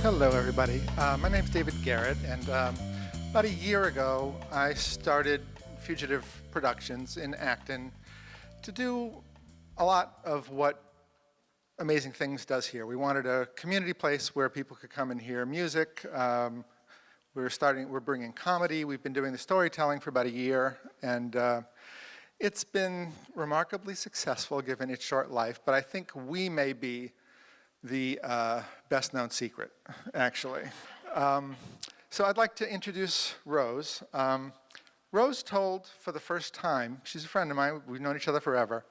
Hello, everybody. My name's David Garrett, and about a year ago, I started Fugitive Productions in Acton to do a lot of what Amazing Things does here. We wanted a community place where people could come and hear music. We're bringing comedy. We've been doing the storytelling for about a year, and it's been remarkably successful given its short life, but I think we may be the best known secret, actually. So I'd like to introduce Rose. Rose told for the first time, she's a friend of mine, we've known each other forever.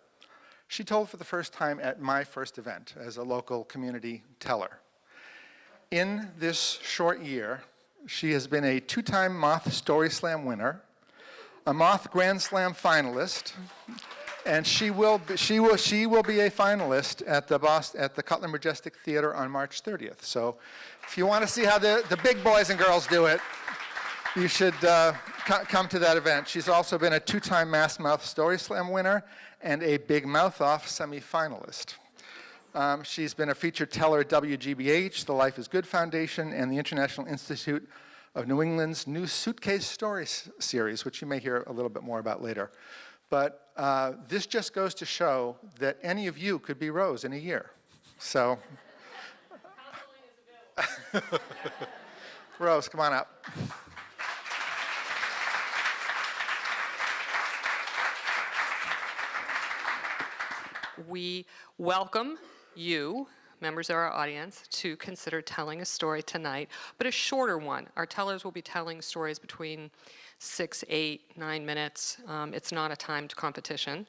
She told for the first time at my first event as a local community teller. In this short year, she has been a 2-time Moth Story Slam winner, a Moth Grand Slam finalist, and she will be a finalist at the Cutler Majestic Theater on March 30th. So if you want to see how the big boys and girls do it, you should come to that event. She's also been a 2-time Massmouth Story Slam winner and a Big Mouth Off semi-finalist. She's been a featured teller at WGBH, the Life is Good Foundation, and the International Institute of New England's new Suitcase Stories series, which you may hear a little bit more about later. But this just goes to show that any of you could be Rose in a year. So, counseling is available. Rose, come on up. We welcome you, members of our audience, to consider telling a story tonight, but a shorter one. Our tellers will be telling stories between 6, 8, 9 minutes. It's not a timed competition.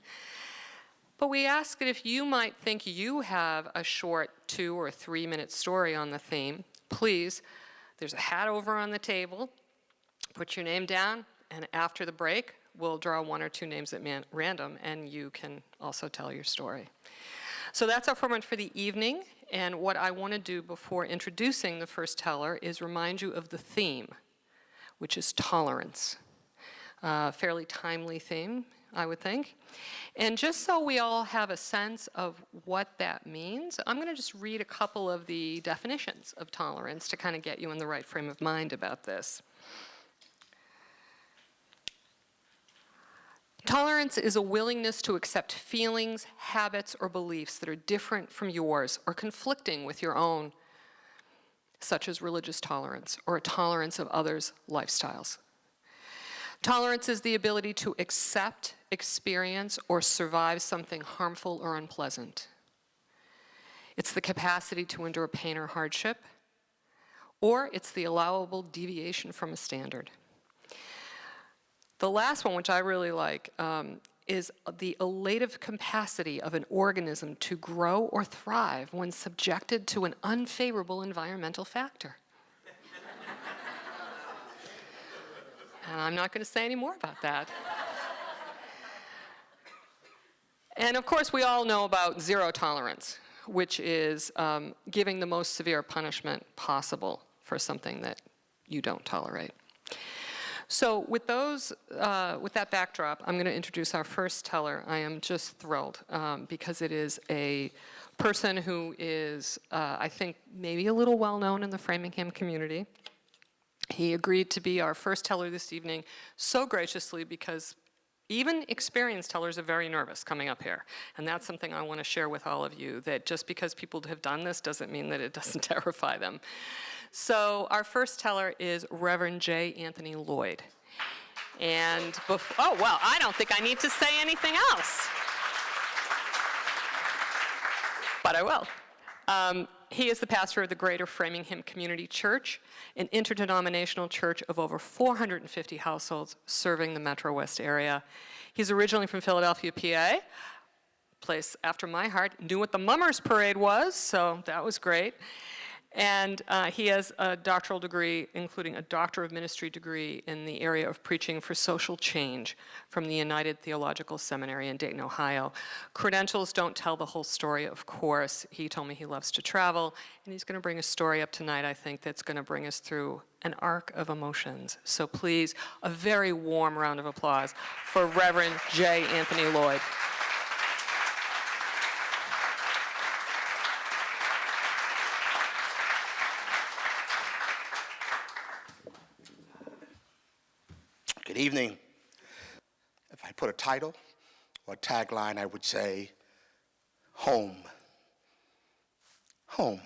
But we ask that if you might think you have a short 2 or 3 minute story on the theme, please, there's a hat over on the table, put your name down, and after the break, we'll draw 1 or 2 names at random, and you can also tell your story. So that's our format for the evening, and what I want to do before introducing the first teller is remind you of the theme, which is tolerance. Fairly timely theme, I would think. And just so we all have a sense of what that means, I'm going to just read a couple of the definitions of tolerance to kind of get you in the right frame of mind about this. Tolerance is a willingness to accept feelings, habits, or beliefs that are different from yours or conflicting with your own, such as religious tolerance or a tolerance of others' lifestyles. Tolerance is the ability to accept, experience, or survive something harmful or unpleasant. It's the capacity to endure pain or hardship, or it's the allowable deviation from a standard. The last one, which I really like, is the elative capacity of an organism to grow or thrive when subjected to an unfavorable environmental factor. And I'm not going to say any more about that. And of course, we all know about zero tolerance, which is giving the most severe punishment possible for something that you don't tolerate. So with that backdrop, I'm going to introduce our first teller. I am just thrilled because it is a person who is, I think, maybe a little well-known in the Framingham community. He agreed to be our first teller this evening so graciously because even experienced tellers are very nervous coming up here. And that's something I want to share with all of you, that just because people have done this doesn't mean that it doesn't terrify them. So our first teller is Reverend J. Anthony Lloyd. And oh, well, I don't think I need to say anything else. But I will. He is the pastor of the Greater Framingham Community Church, an interdenominational church of over 450 households serving the Metro West area. He's originally from Philadelphia, PA, place after my heart. Knew what the Mummers Parade was, so that was great. And he has a doctoral degree, including a Doctor of Ministry degree in the area of preaching for social change from the United Theological Seminary in Dayton, Ohio. Credentials don't tell the whole story, of course. He told me he loves to travel, and he's going to bring a story up tonight, I think, that's going to bring us through an arc of emotions. So please, a very warm round of applause for Reverend J. Anthony Lloyd. Good evening. If I put a title or a tagline, I would say, home. Home.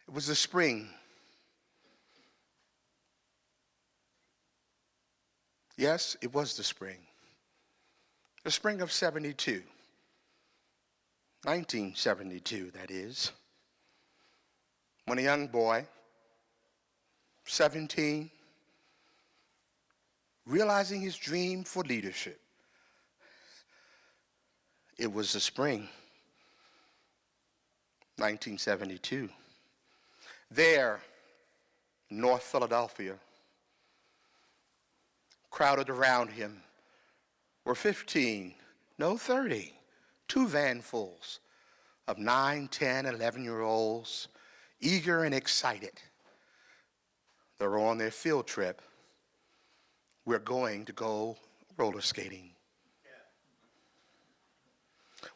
It was the spring. Yes, it was the spring. The spring of 72. 1972, that is. When a young boy, 17, realizing his dream for leadership. It was the spring, 1972. There, North Philadelphia, crowded around him were 15, no 30, two vanfuls of 9, 10, 11-year-olds, eager and excited. They were on their field trip. We're going to go roller skating.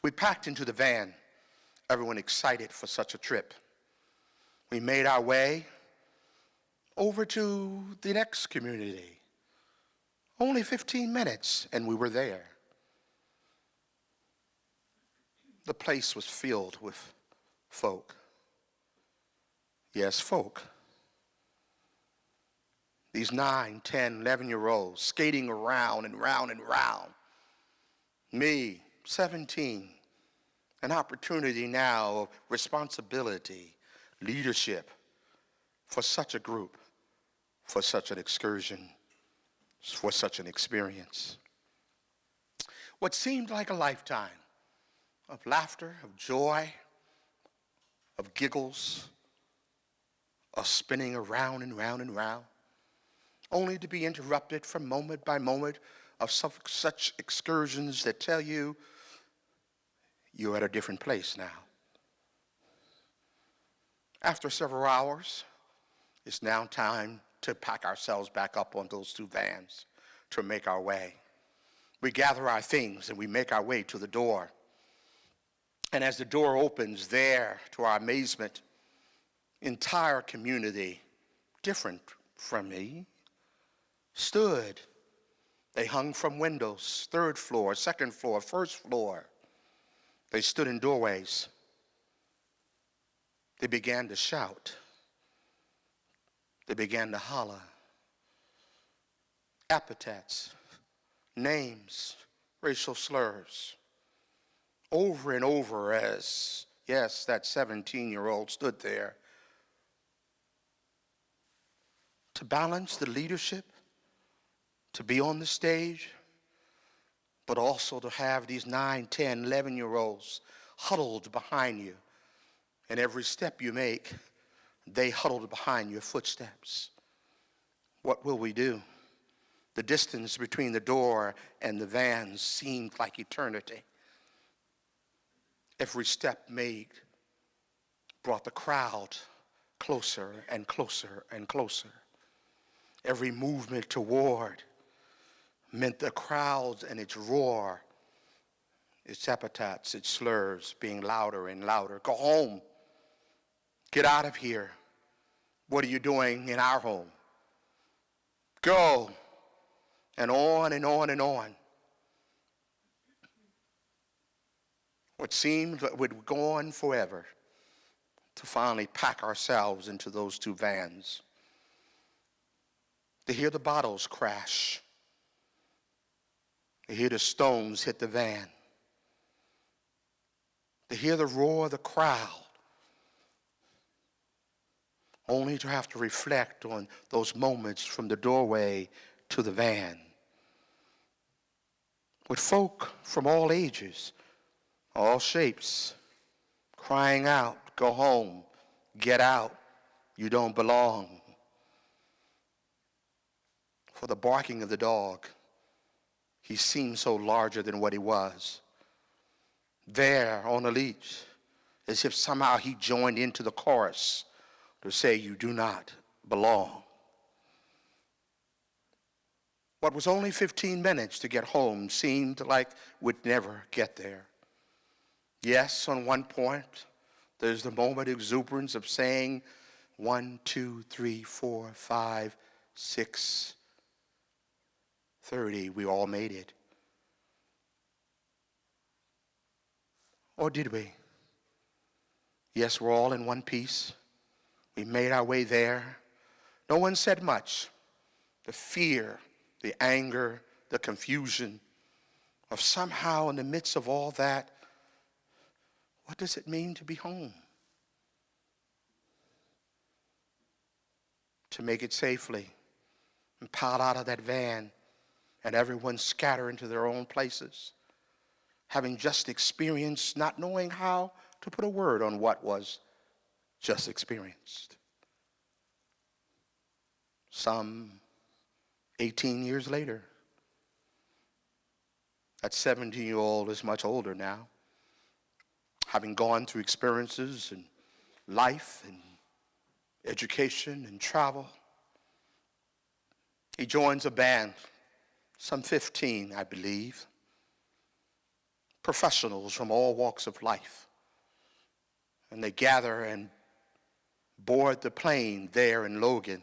We packed into the van, everyone excited for such a trip. We made our way over to the next community. Only 15 minutes, and we were there. The place was filled with folk. Yes, folk. These 9, 10, 11-year-olds skating around and round and round. Me, 17, an opportunity now of responsibility, leadership for such a group, for such an excursion, for such an experience. What seemed like a lifetime of laughter, of joy, of giggles, of spinning around and round and round, only to be interrupted from moment by moment of such excursions that tell you you're at a different place now. After several hours, it's now time to pack ourselves back up on those two vans to make our way. We gather our things and we make our way to the door. And as the door opens there, to our amazement, entire community, different from me, stood. They hung from windows, third floor, second floor, first floor. They stood in doorways. They began to shout. They began to holler. Epithets, names, racial slurs, over and over as, yes, that 17-year-old stood there. To balance the leadership, to be on the stage, but also to have these 9, 10, 11-year-olds huddled behind you. And every step you make, they huddled behind your footsteps. What will we do? The distance between the door and the vans seemed like eternity. Every step made brought the crowd closer and closer and closer. Every movement toward meant the crowd and its roar, its epithets, its slurs being louder and louder. Go home. Get out of here. What are you doing in our home? Go. And on and on and on. What seemed would go on forever to finally pack ourselves into those two vans. To hear the bottles crash. To hear the stones hit the van. To hear the roar of the crowd. Only to have to reflect on those moments from the doorway to the van. With folk from all ages, all shapes, crying out, go home, get out, you don't belong. For the barking of the dog, he seemed so larger than what he was. There on a leash, as if somehow he joined into the chorus to say, you do not belong. What was only 15 minutes to get home seemed like we'd never get there. Yes, on one point, there's the moment of exuberance of saying 1, 2, 3, 4, 5, 6, 30, we all made it. Or did we? Yes, we're all in one piece. We made our way there. No one said much. The fear, the anger, the confusion of somehow in the midst of all that, what does it mean to be home? To make it safely and pile out of that van and everyone scatter into their own places, having just experienced, not knowing how to put a word on what was just experienced. Some 18 years later, that 17-year-old is much older now, having gone through experiences in life and education and travel. He joins a band, some 15, I believe, professionals from all walks of life. And they gather and board the plane there in Logan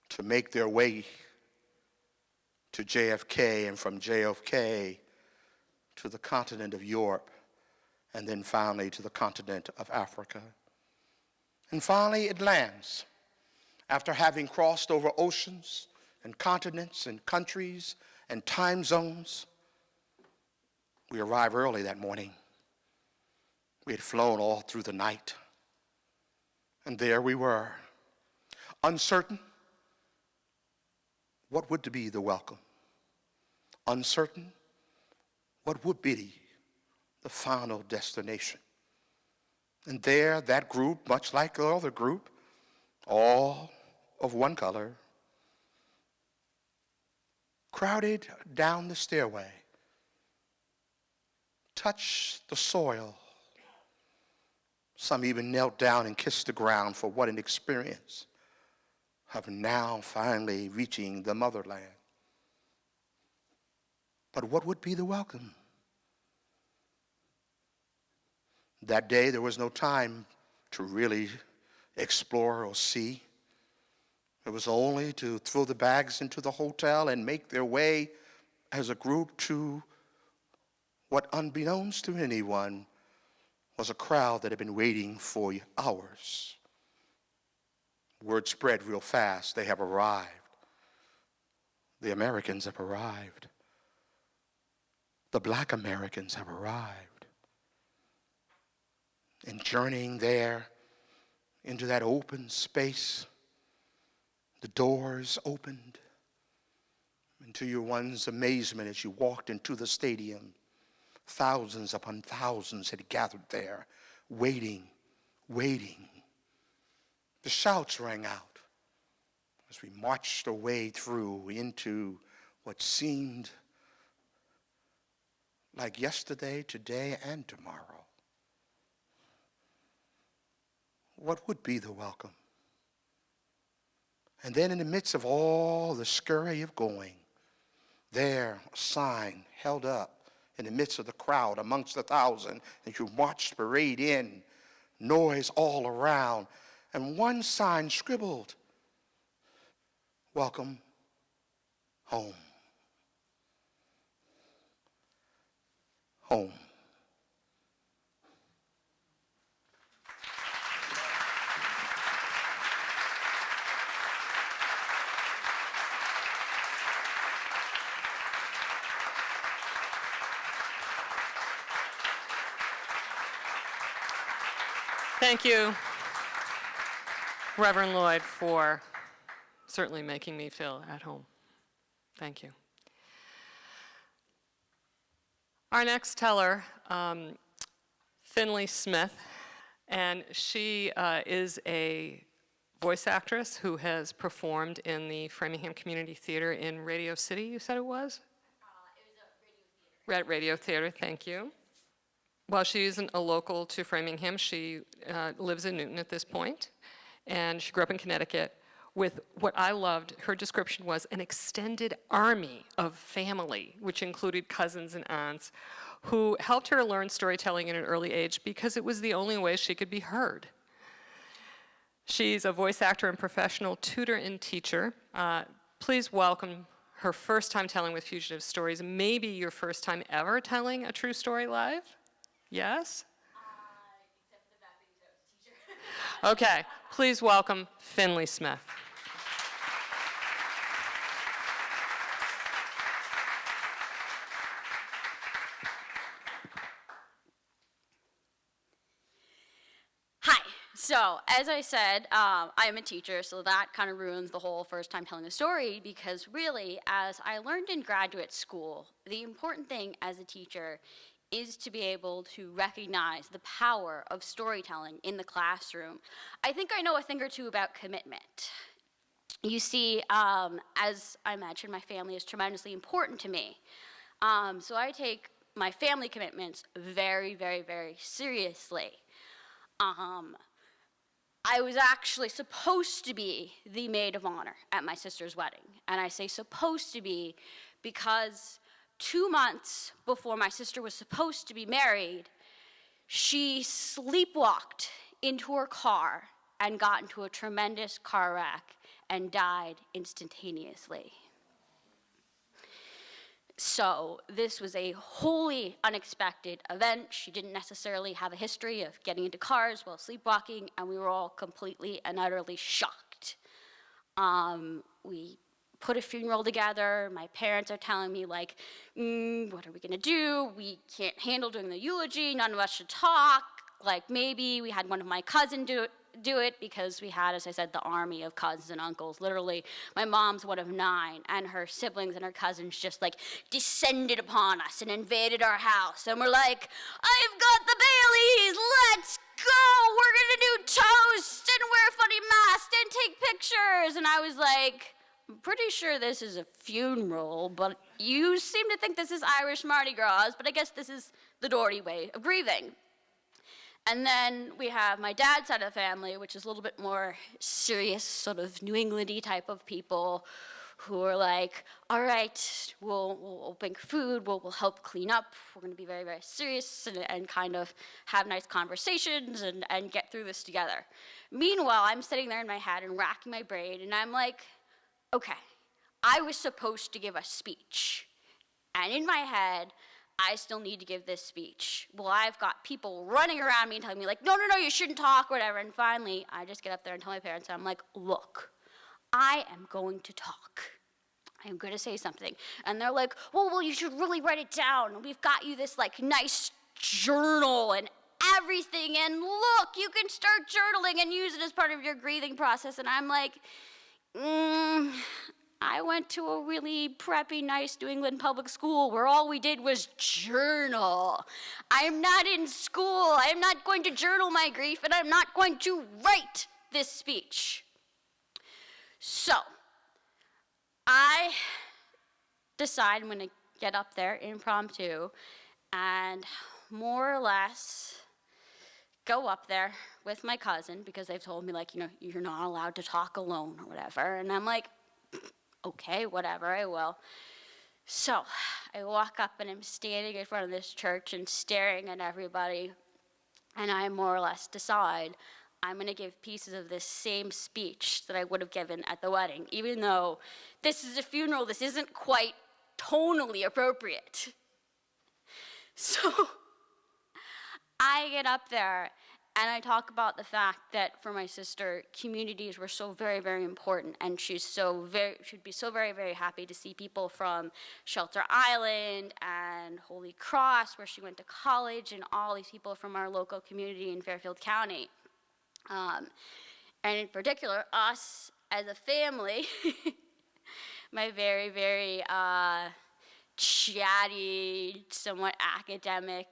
to make their way to JFK, and from JFK to the continent of Europe, and then finally to the continent of Africa. And finally it lands after having crossed over oceans and continents and countries and time zones. We arrived early that morning. We had flown all through the night. And there we were, uncertain what would be the welcome, uncertain what would be the final destination. And there, that group, much like the other group, all of one color, crowded down the stairway, touched the soil. Some even knelt down and kissed the ground for what an experience of now finally reaching the motherland. But what would be the welcome? That day there was no time to really explore or see. It was only to throw the bags into the hotel and make their way as a group to what, unbeknownst to anyone, was a crowd that had been waiting for hours. Word spread real fast. They have arrived. The Americans have arrived. The Black Americans have arrived. And journeying there into that open space, the doors opened. And to your one's amazement, as you walked into the stadium, thousands upon thousands had gathered there, waiting. The shouts rang out as we marched our way through into what seemed like yesterday, today, and tomorrow. What would be the welcome? And then in the midst of all the scurry of going, there, a sign held up in the midst of the crowd, amongst the thousand, as you marched parade in, noise all around, and one sign scribbled, "Welcome home." Home. Thank you, Reverend Lloyd, for certainly making me feel at home. Thank you. Our next teller, Finley Smith, and she is a voice actress who has performed in the Framingham Community Theater in Radio City, you said it was? It was a radio theater. Radio Theater, thank you. While she isn't a local to Framingham, she lives in Newton at this point, and she grew up in Connecticut with what I loved. Her description was an extended army of family, which included cousins and aunts, who helped her learn storytelling at an early age because it was the only way she could be heard. She's a voice actor and professional tutor and teacher. Please welcome her first time telling with Fugitive Stories, maybe your first time ever telling a true story live? Yes? Except for the fact that he was a teacher. Okay, please welcome Finley Smith. Hi. So, as I said, I'm a teacher, so that kind of ruins the whole first time telling a story, because really, as I learned in graduate school, the important thing as a teacher is to be able to recognize the power of storytelling in the classroom. I think I know a thing or two about commitment. You see, as I mentioned, my family is tremendously important to me. So I take my family commitments very, very, very seriously. I was actually supposed to be the maid of honor at my sister's wedding. And I say supposed to be because 2 months before my sister was supposed to be married, she sleepwalked into her car and got into a tremendous car wreck and died instantaneously. So this was a wholly unexpected event. She didn't necessarily have a history of getting into cars while sleepwalking, and we were all completely and utterly shocked. We put a funeral together. My parents are telling me, like, what are we gonna do? We can't handle doing the eulogy. None of us should talk. Like, maybe we had one of my cousins do it because we had, as I said, the army of cousins and uncles. Literally, my mom's one of 9, and her siblings and her cousins just like descended upon us and invaded our house. And we're like, I've got the Baileys, let's go! We're gonna do toast and wear funny masks and take pictures. And I was like, I'm pretty sure this is a funeral, but you seem to think this is Irish Mardi Gras, but I guess this is the Doherty way of grieving. And then we have my dad's side of the family, which is a little bit more serious, sort of New England-y type of people who are like, all right, we'll bring food, we'll help clean up, we're gonna be very, very serious and kind of have nice conversations and get through this together. Meanwhile, I'm sitting there in my head and racking my brain, and I'm like, okay, I was supposed to give a speech. And in my head, I still need to give this speech. Well, I've got people running around me and telling me, like, no, you shouldn't talk, whatever. And finally, I just get up there and tell my parents, I'm like, look, I am going to talk. I am going to say something. And they're like, well, you should really write it down. We've got you this, like, nice journal and everything. And look, you can start journaling and use it as part of your grieving process. And I'm like, I went to a really preppy, nice New England public school where all we did was journal. I'm not in school. I am not going to journal my grief, and I'm not going to write this speech. So, I decide I'm going to get up there impromptu and more or less go up there with my cousin because they've told me, like, you're not allowed to talk alone or whatever. And I'm like, okay, whatever, I will. So I walk up and I'm standing in front of this church and staring at everybody, and I more or less decide I'm going to give pieces of this same speech that I would have given at the wedding, even though this is a funeral, this isn't quite tonally appropriate. So I get up there and I talk about the fact that for my sister, communities were so very, very important, and she'd be so very, very happy to see people from Shelter Island and Holy Cross, where she went to college, and all these people from our local community in Fairfield County. And in particular, us as a family, my very, very chatty, somewhat academic,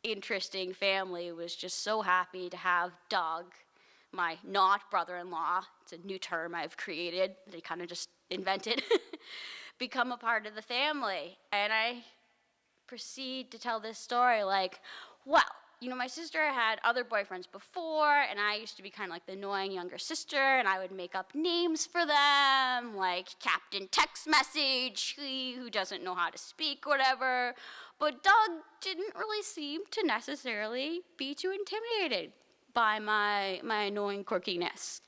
interesting family was just so happy to have Doug, my not brother-in-law, it's a new term I've created that I kind of just invented, become a part of the family. And I proceed to tell this story like, well, my sister had other boyfriends before, and I used to be kind of like the annoying younger sister, and I would make up names for them, like Captain Text Message, who doesn't know how to speak, whatever. But Doug didn't really seem to necessarily be too intimidated by my annoying quirkiness.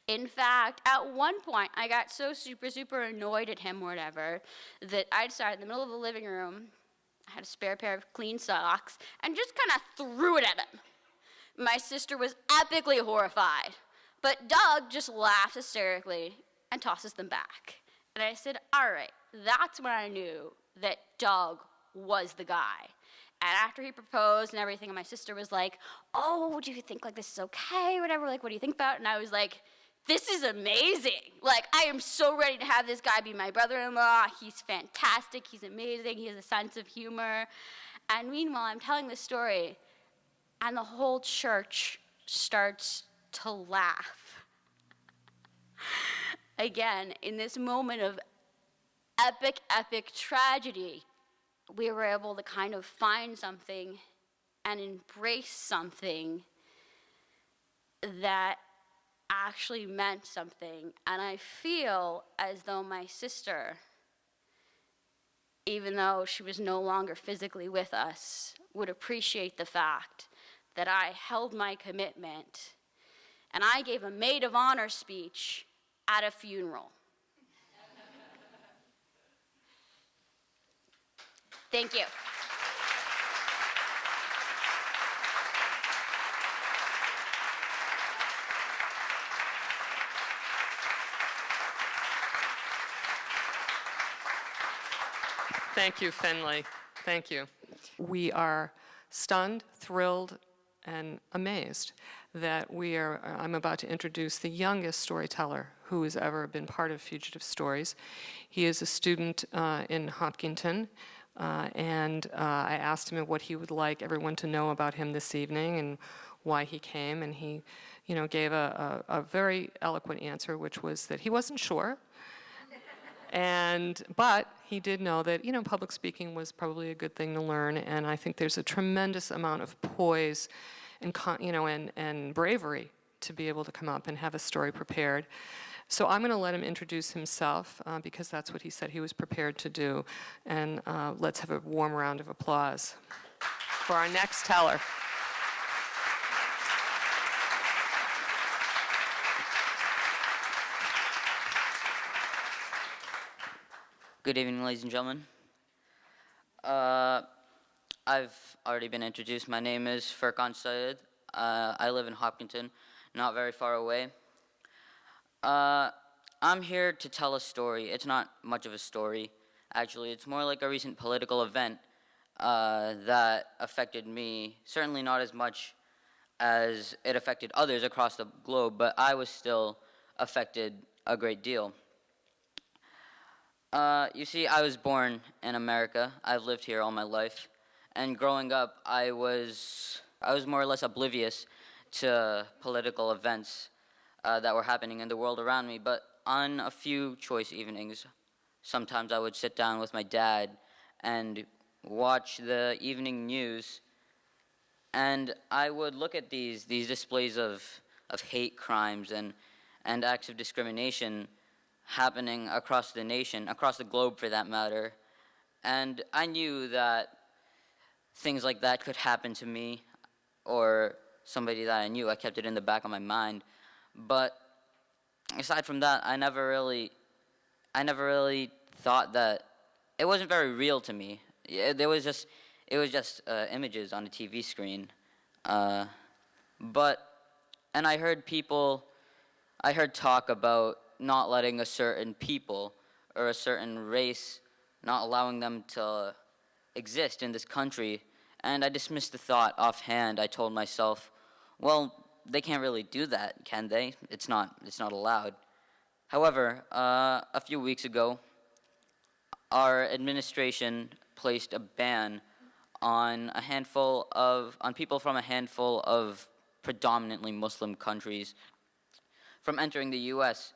In fact, at one point, I got so super annoyed at him or whatever that I decided in the middle of the living room, I had a spare pair of clean socks, and just kind of threw it at him. My sister was epically horrified, but Doug just laughs hysterically and tosses them back. And I said, all right, that's when I knew that Doug was the guy. And after he proposed and everything, and my sister was like, oh, do you think like this is okay, or whatever, like what do you think about it? And I was like, this is amazing. Like, I am so ready to have this guy be my brother-in-law. He's fantastic, he's amazing, he has a sense of humor. And meanwhile, I'm telling this story, and the whole church starts to laugh. Again, in this moment of epic tragedy, we were able to kind of find something and embrace something that actually meant something. And I feel as though my sister, even though she was no longer physically with us, would appreciate the fact that I held my commitment and I gave a maid of honor speech at a funeral. Thank you. Thank you, Finley. Thank you. We are stunned, thrilled, and amazed that I'm about to introduce the youngest storyteller who has ever been part of Fugitive Stories. He is a student in Hopkinton, and I asked him what he would like everyone to know about him this evening and why he came, and he gave a very eloquent answer, which was that he wasn't sure. But he did know that, public speaking was probably a good thing to learn, and I think there's a tremendous amount of poise and bravery to be able to come up and have a story prepared. So I'm going to let him introduce himself because that's what he said he was prepared to do. And let's have a warm round of applause for our next teller. Good evening, ladies and gentlemen. I've already been introduced. My name is Furkan Syed. I live in Hopkinton, not very far away. I'm here to tell a story. It's not much of a story, actually. It's more like a recent political event that affected me, certainly not as much as it affected others across the globe, but I was still affected a great deal. You see, I was born in America. I've lived here all my life. And growing up, I was more or less oblivious to political events that were happening in the world around me. But on a few choice evenings, sometimes I would sit down with my dad and watch the evening news. And I would look at these displays of hate crimes and acts of discrimination happening across the nation, across the globe for that matter. And I knew that things like that could happen to me or somebody that I knew. I kept it in the back of my mind. But aside from that, I never really thought that it wasn't very real to me. It was just images on a TV screen. And I heard talk about not letting a certain people or a certain race, not allowing them to exist in this country. And I dismissed the thought offhand. I told myself, well, they can't really do that, can they? It's not allowed. However, a few weeks ago, our administration placed a ban on people from a handful of predominantly Muslim countries from entering the U.S.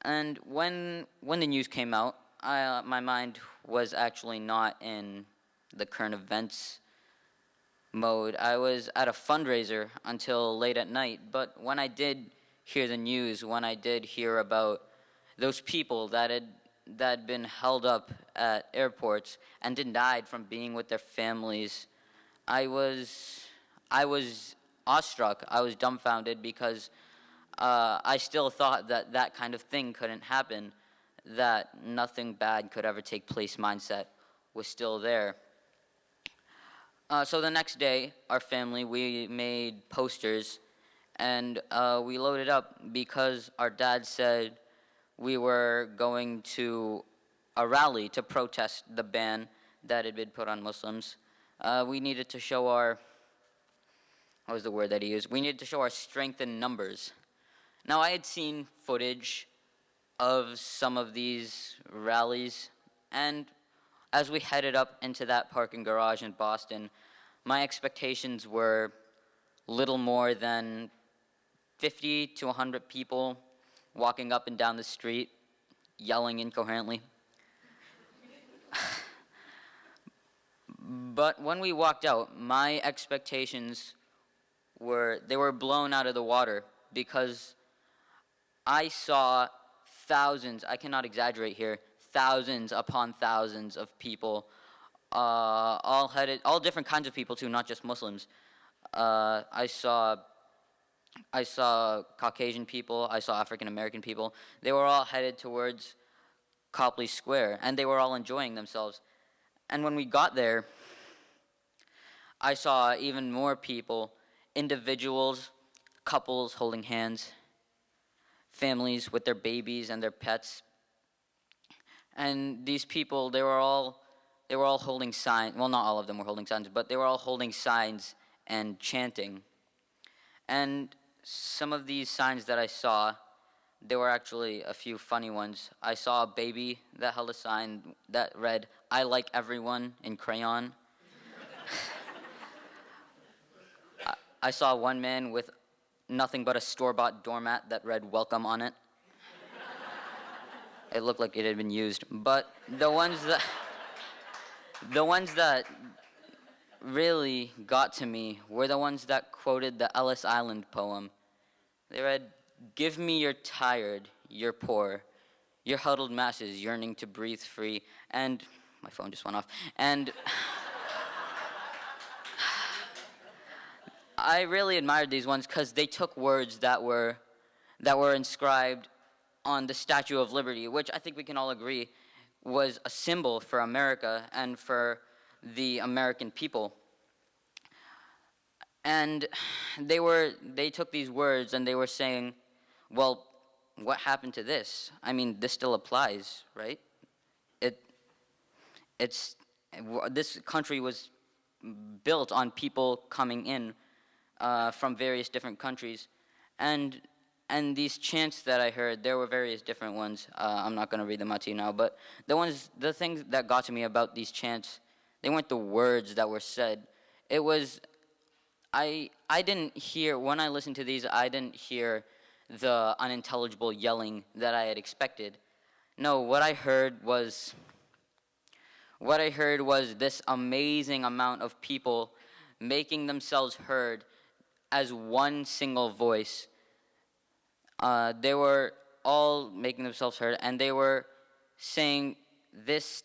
And when the news came out, my mind was actually not in the current events mode. I was at a fundraiser until late at night, but when I did hear the news, when I did hear about those people that had been held up at airports and denied from being with their families, I was awestruck. I was dumbfounded because I still thought that that kind of thing couldn't happen, that nothing bad could ever take place mindset was still there. So the next day, our family, we made posters, and we loaded up because our dad said we were going to a rally to protest the ban that had been put on Muslims. We needed to show our, what was the word that he used? We needed to show our strength in numbers. Now, I had seen footage of some of these rallies, and as we headed up into that parking garage in Boston, my expectations were little more than 50 to 100 people walking up and down the street, yelling incoherently. But when we walked out, my expectations they were blown out of the water, because I saw thousands, I cannot exaggerate here, thousands upon thousands of people, all different kinds of people too, not just Muslims. I saw Caucasian people, I saw African American people. They were all headed towards Copley Square, and they were all enjoying themselves. And when we got there, I saw even more people, individuals, couples holding hands, families with their babies and their pets. And these people, they were all holding signs. Well, not all of them were holding signs, but they were all holding signs and chanting. And some of these signs that I saw, there were actually a few funny ones. I saw a baby that held a sign that read, "I like everyone," in crayon. I saw one man with nothing but a store-bought doormat that read "welcome" on it. It looked like it had been used. But the ones that really got to me were the ones that quoted the Ellis Island poem. They read, "Give me your tired, your poor, your huddled masses yearning to breathe free," and my phone just went off. And I really admired these ones because they took words that were inscribed on the Statue of Liberty, which I think we can all agree was a symbol for America and for the American people. And they took these words and they were saying, well, what happened to this? I mean, this still applies, right? This country was built on people coming in from various different countries, and these chants that I heard, there were various different ones. I'm not going to read them out to you now, but the things that got to me about these chants, they weren't the words that were said. It was, I didn't hear, when I listened to these, I didn't hear the unintelligible yelling that I had expected. No, what I heard was this amazing amount of people making themselves heard as one single voice. They were all making themselves heard, and they were saying, this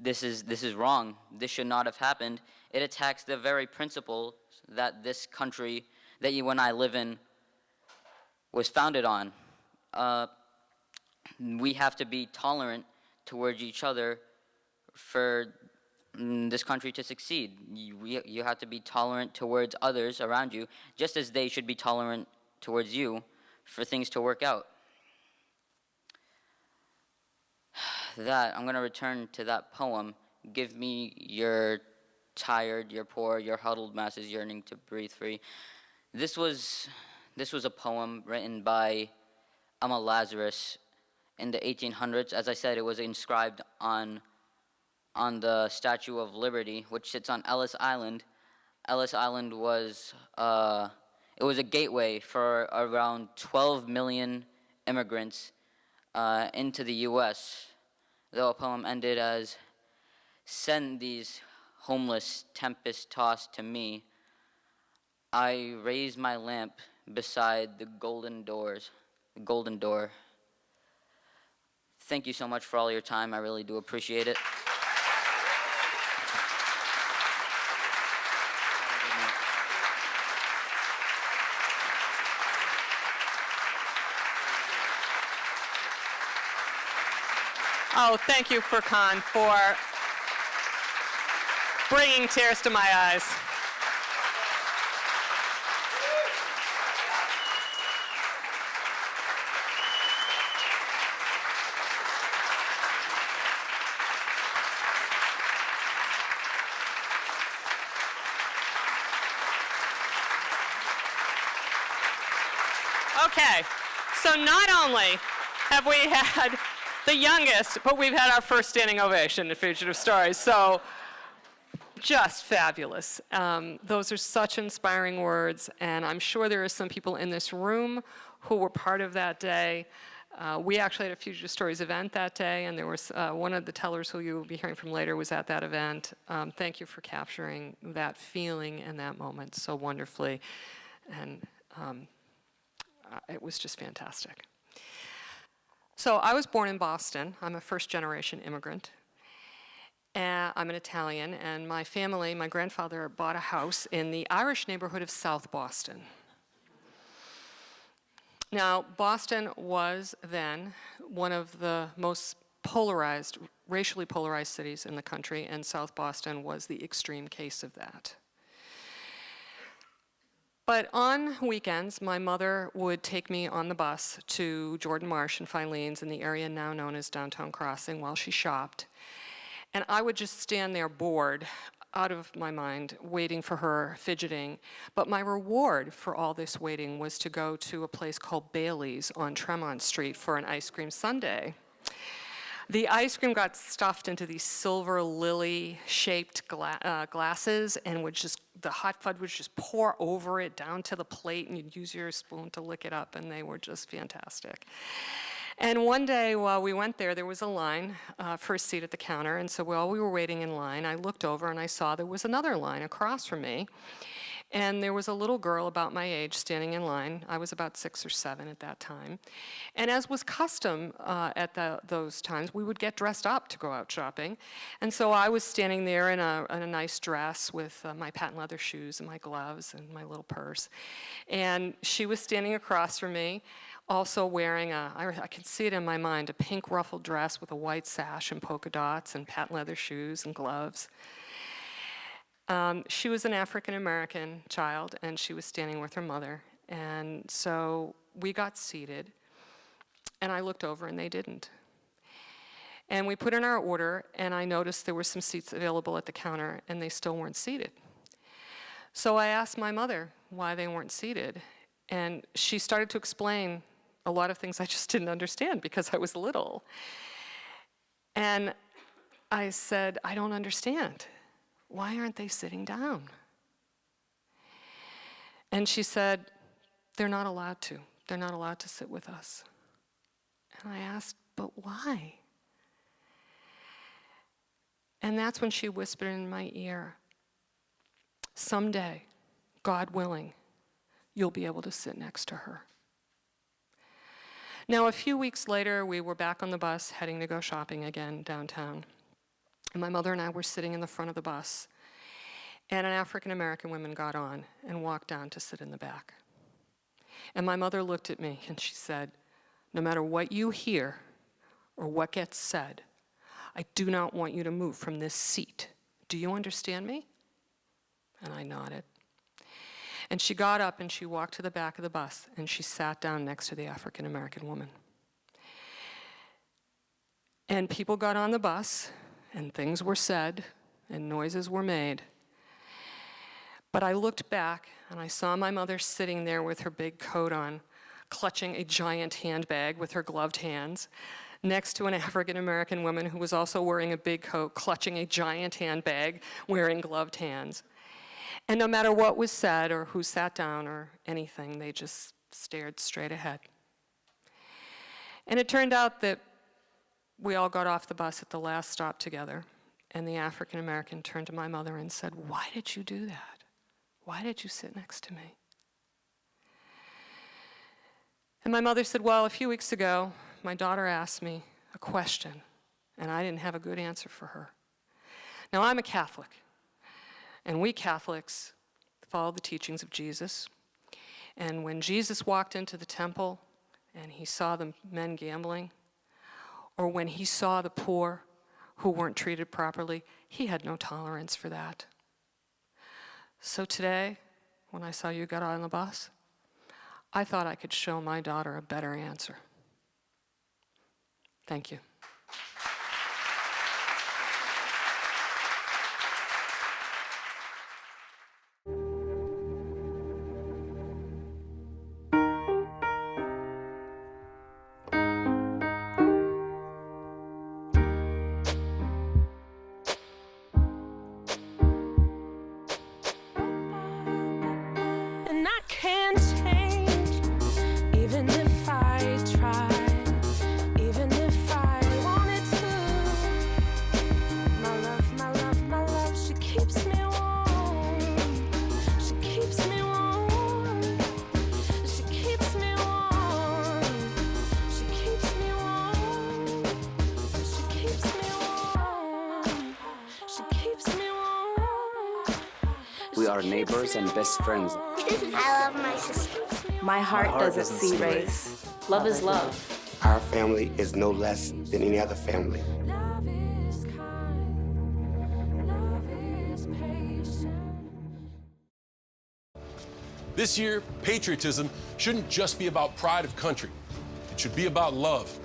is wrong. This should not have happened. It attacks the very principles that this country that you and I live in was founded on. We have to be tolerant towards each other for this country to succeed. You have to be tolerant towards others around you, just as they should be tolerant towards you for things to work out. I'm going to return to that poem. Give me your tired, your poor, your huddled masses yearning to breathe free. This was a poem written by Emma Lazarus in the 1800s. As I said, it was inscribed on the Statue of Liberty, which sits on Ellis Island. Ellis Island was it was a gateway for around 12 million immigrants into the U.S. Though a poem ended as, "Send these homeless tempest-tossed to me. I raise my lamp beside the golden door." Thank you so much for all your time. I really do appreciate it. Oh, thank you, Furkan, for bringing tears to my eyes. Okay, so not only have we had the youngest, but we've had our first standing ovation at Fugitive Stories, so just fabulous. Those are such inspiring words, and I'm sure there are some people in this room who were part of that day. We actually had a Fugitive Stories event that day, and there was one of the tellers who you will be hearing from later was at that event. Thank you for capturing that feeling and that moment so wonderfully, and it was just fantastic. So I was born in Boston. I'm a first-generation immigrant. I'm an Italian, and my family, my grandfather bought a house in the Irish neighborhood of South Boston. Now, Boston was then one of the most polarized, racially polarized cities in the country, and South Boston was the extreme case of that. But on weekends, my mother would take me on the bus to Jordan Marsh and Filene's in the area now known as Downtown Crossing while she shopped. And I would just stand there bored, out of my mind, waiting for her, fidgeting. But my reward for all this waiting was to go to a place called Bailey's on Tremont Street for an ice cream sundae. The ice cream got stuffed into these silver lily-shaped glasses, and the hot fudge would just pour over it down to the plate, and you'd use your spoon to lick it up, and they were just fantastic. And one day while we went there was a line for a seat at the counter, and so while we were waiting in line, I looked over and I saw there was another line across from me, and there was a little girl about my age standing in line. I was about 6 or 7 at that time. And as was custom at those times, we would get dressed up to go out shopping. And so I was standing there in a nice dress with my patent leather shoes and my gloves and my little purse. And she was standing across from me, also wearing I can see it in my mind, a pink ruffled dress with a white sash and polka dots and patent leather shoes and gloves. She was an African-American child, and she was standing with her mother. And so we got seated, and I looked over, and they didn't. And we put in our order, and I noticed there were some seats available at the counter, and they still weren't seated. So I asked my mother why they weren't seated, and she started to explain a lot of things I just didn't understand because I was little. And I said, I don't understand. Why aren't they sitting down? And she said, they're not allowed to. They're not allowed to sit with us. And I asked, but why? And that's when she whispered in my ear, someday, God willing, you'll be able to sit next to her. Now, a few weeks later, we were back on the bus heading to go shopping again downtown. And my mother and I were sitting in the front of the bus, and an African-American woman got on and walked down to sit in the back. And my mother looked at me and she said, no matter what you hear or what gets said, I do not want you to move from this seat. Do you understand me? And I nodded. And she got up and she walked to the back of the bus and she sat down next to the African-American woman. And people got on the bus, and things were said, and noises were made. But I looked back, and I saw my mother sitting there with her big coat on, clutching a giant handbag with her gloved hands, next to an African-American woman who was also wearing a big coat, clutching a giant handbag, wearing gloved hands. And no matter what was said, or who sat down, or anything, they just stared straight ahead. And it turned out that we all got off the bus at the last stop together, and the African-American turned to my mother and said, why did you do that? Why did you sit next to me? And my mother said, well, a few weeks ago, my daughter asked me a question, and I didn't have a good answer for her. Now, I'm a Catholic, and we Catholics follow the teachings of Jesus. And when Jesus walked into the temple and he saw the men gambling, or when he saw the poor who weren't treated properly, he had no tolerance for that. So today, when I saw you get on the bus, I thought I could show my daughter a better answer. Thank you. And I can't change, even if I tried, even if I wanted to. My love, she keeps me warm. She keeps me warm. She keeps me warm. She keeps me warm. She keeps me warm. She keeps me warm. We are neighbors and best friends. I love my sister. My heart doesn't see race. Love is love. Our family is no less than any other family. Love is kind. Love is patient. This year, patriotism shouldn't just be about pride of country. It should be about love.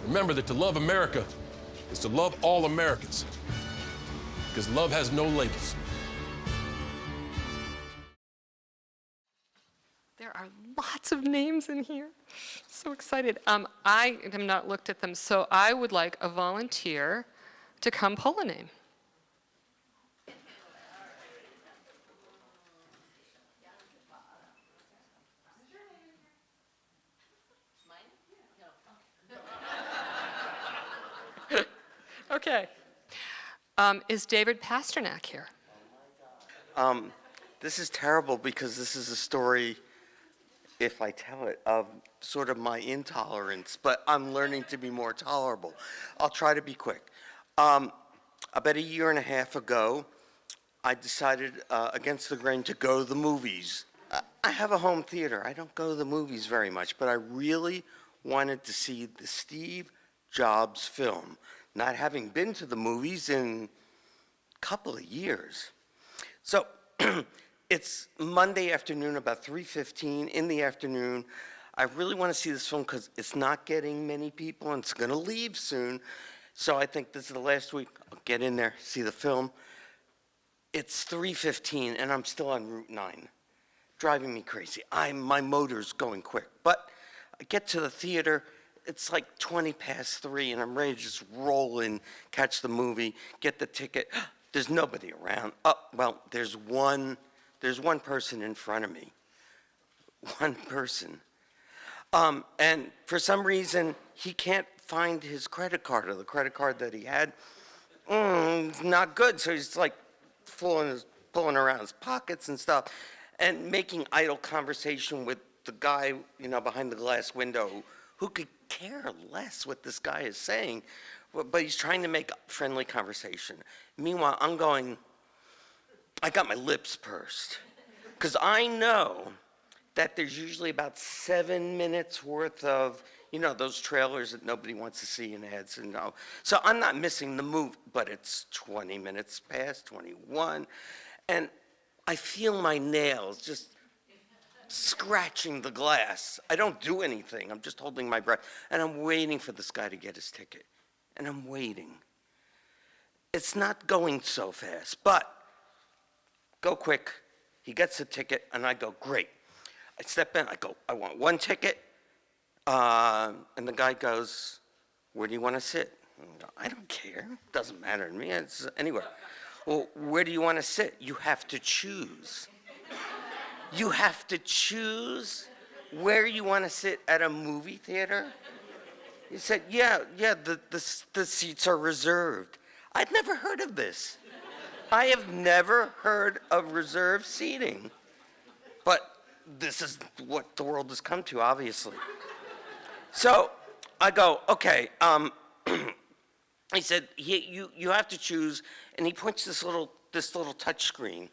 Remember that to love America is to love all Americans, because love has no labels. There are lots of names in here. So excited. I have not looked at them, so I would like a volunteer to come pull a name. Okay. Is David Pasternak here? This is terrible because this is a story, if I tell it, of sort of my intolerance, but I'm learning to be more tolerable. I'll try to be quick. About a year and a half ago, I decided, against the grain, to go to the movies. I have a home theater. I don't go to the movies very much, but I really wanted to see the Steve Jobs film, not having been to the movies in a couple of years. So it's Monday afternoon, about 3:15 in the afternoon. I really want to see this film because it's not getting many people and it's going to leave soon. So I think this is the last week. I'll get in there, see the film. It's 3:15 and I'm still on Route 9, driving me crazy. My motor's going quick. But I get to the theater, it's like 20 past 3 and I'm ready to just roll in, catch the movie, get the ticket. There's nobody around. Oh, well, there's one person in front of me. One person. And for some reason, he can't find his credit card, or the credit card that he had. It's not good. So he's like pulling around his pockets and stuff and making idle conversation with the guy, behind the glass window who could care less what this guy is saying, but he's trying to make friendly conversation. Meanwhile, I got my lips pursed because I know that there's usually about 7 minutes worth of, those trailers that nobody wants to see in ads. So I'm not missing the movie, but it's 20 minutes past 21, and I feel my nails just scratching the glass. I don't do anything. I'm just holding my breath, and I'm waiting for this guy to get his ticket, and I'm waiting. It's not going so fast, but go quick. He gets the ticket, and I go, great. I step in, I go, I want one ticket. And the guy goes, where do you want to sit? I don't care. It doesn't matter to me. It's anywhere. Well, where do you want to sit? You have to choose. You have to choose where you want to sit at a movie theater? He said, yeah, the seats are reserved. I'd never heard of this. I have never heard of reserved seating. But this is what the world has come to, obviously. So I go, okay. He said, you have to choose, and he points this little touch screen.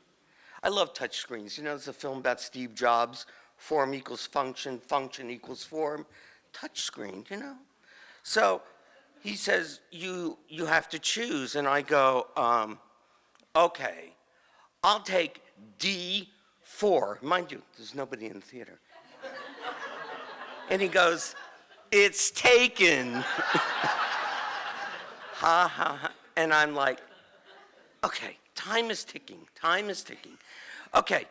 I love touch screens. There's a film about Steve Jobs, form equals function, function equals form. Touch screen, So he says, you have to choose. And I go, okay, I'll take D4. Mind you, there's nobody in the theater. And he goes, it's taken. Ha, ha, ha. And I'm like, okay, time is ticking, time is ticking. Okay,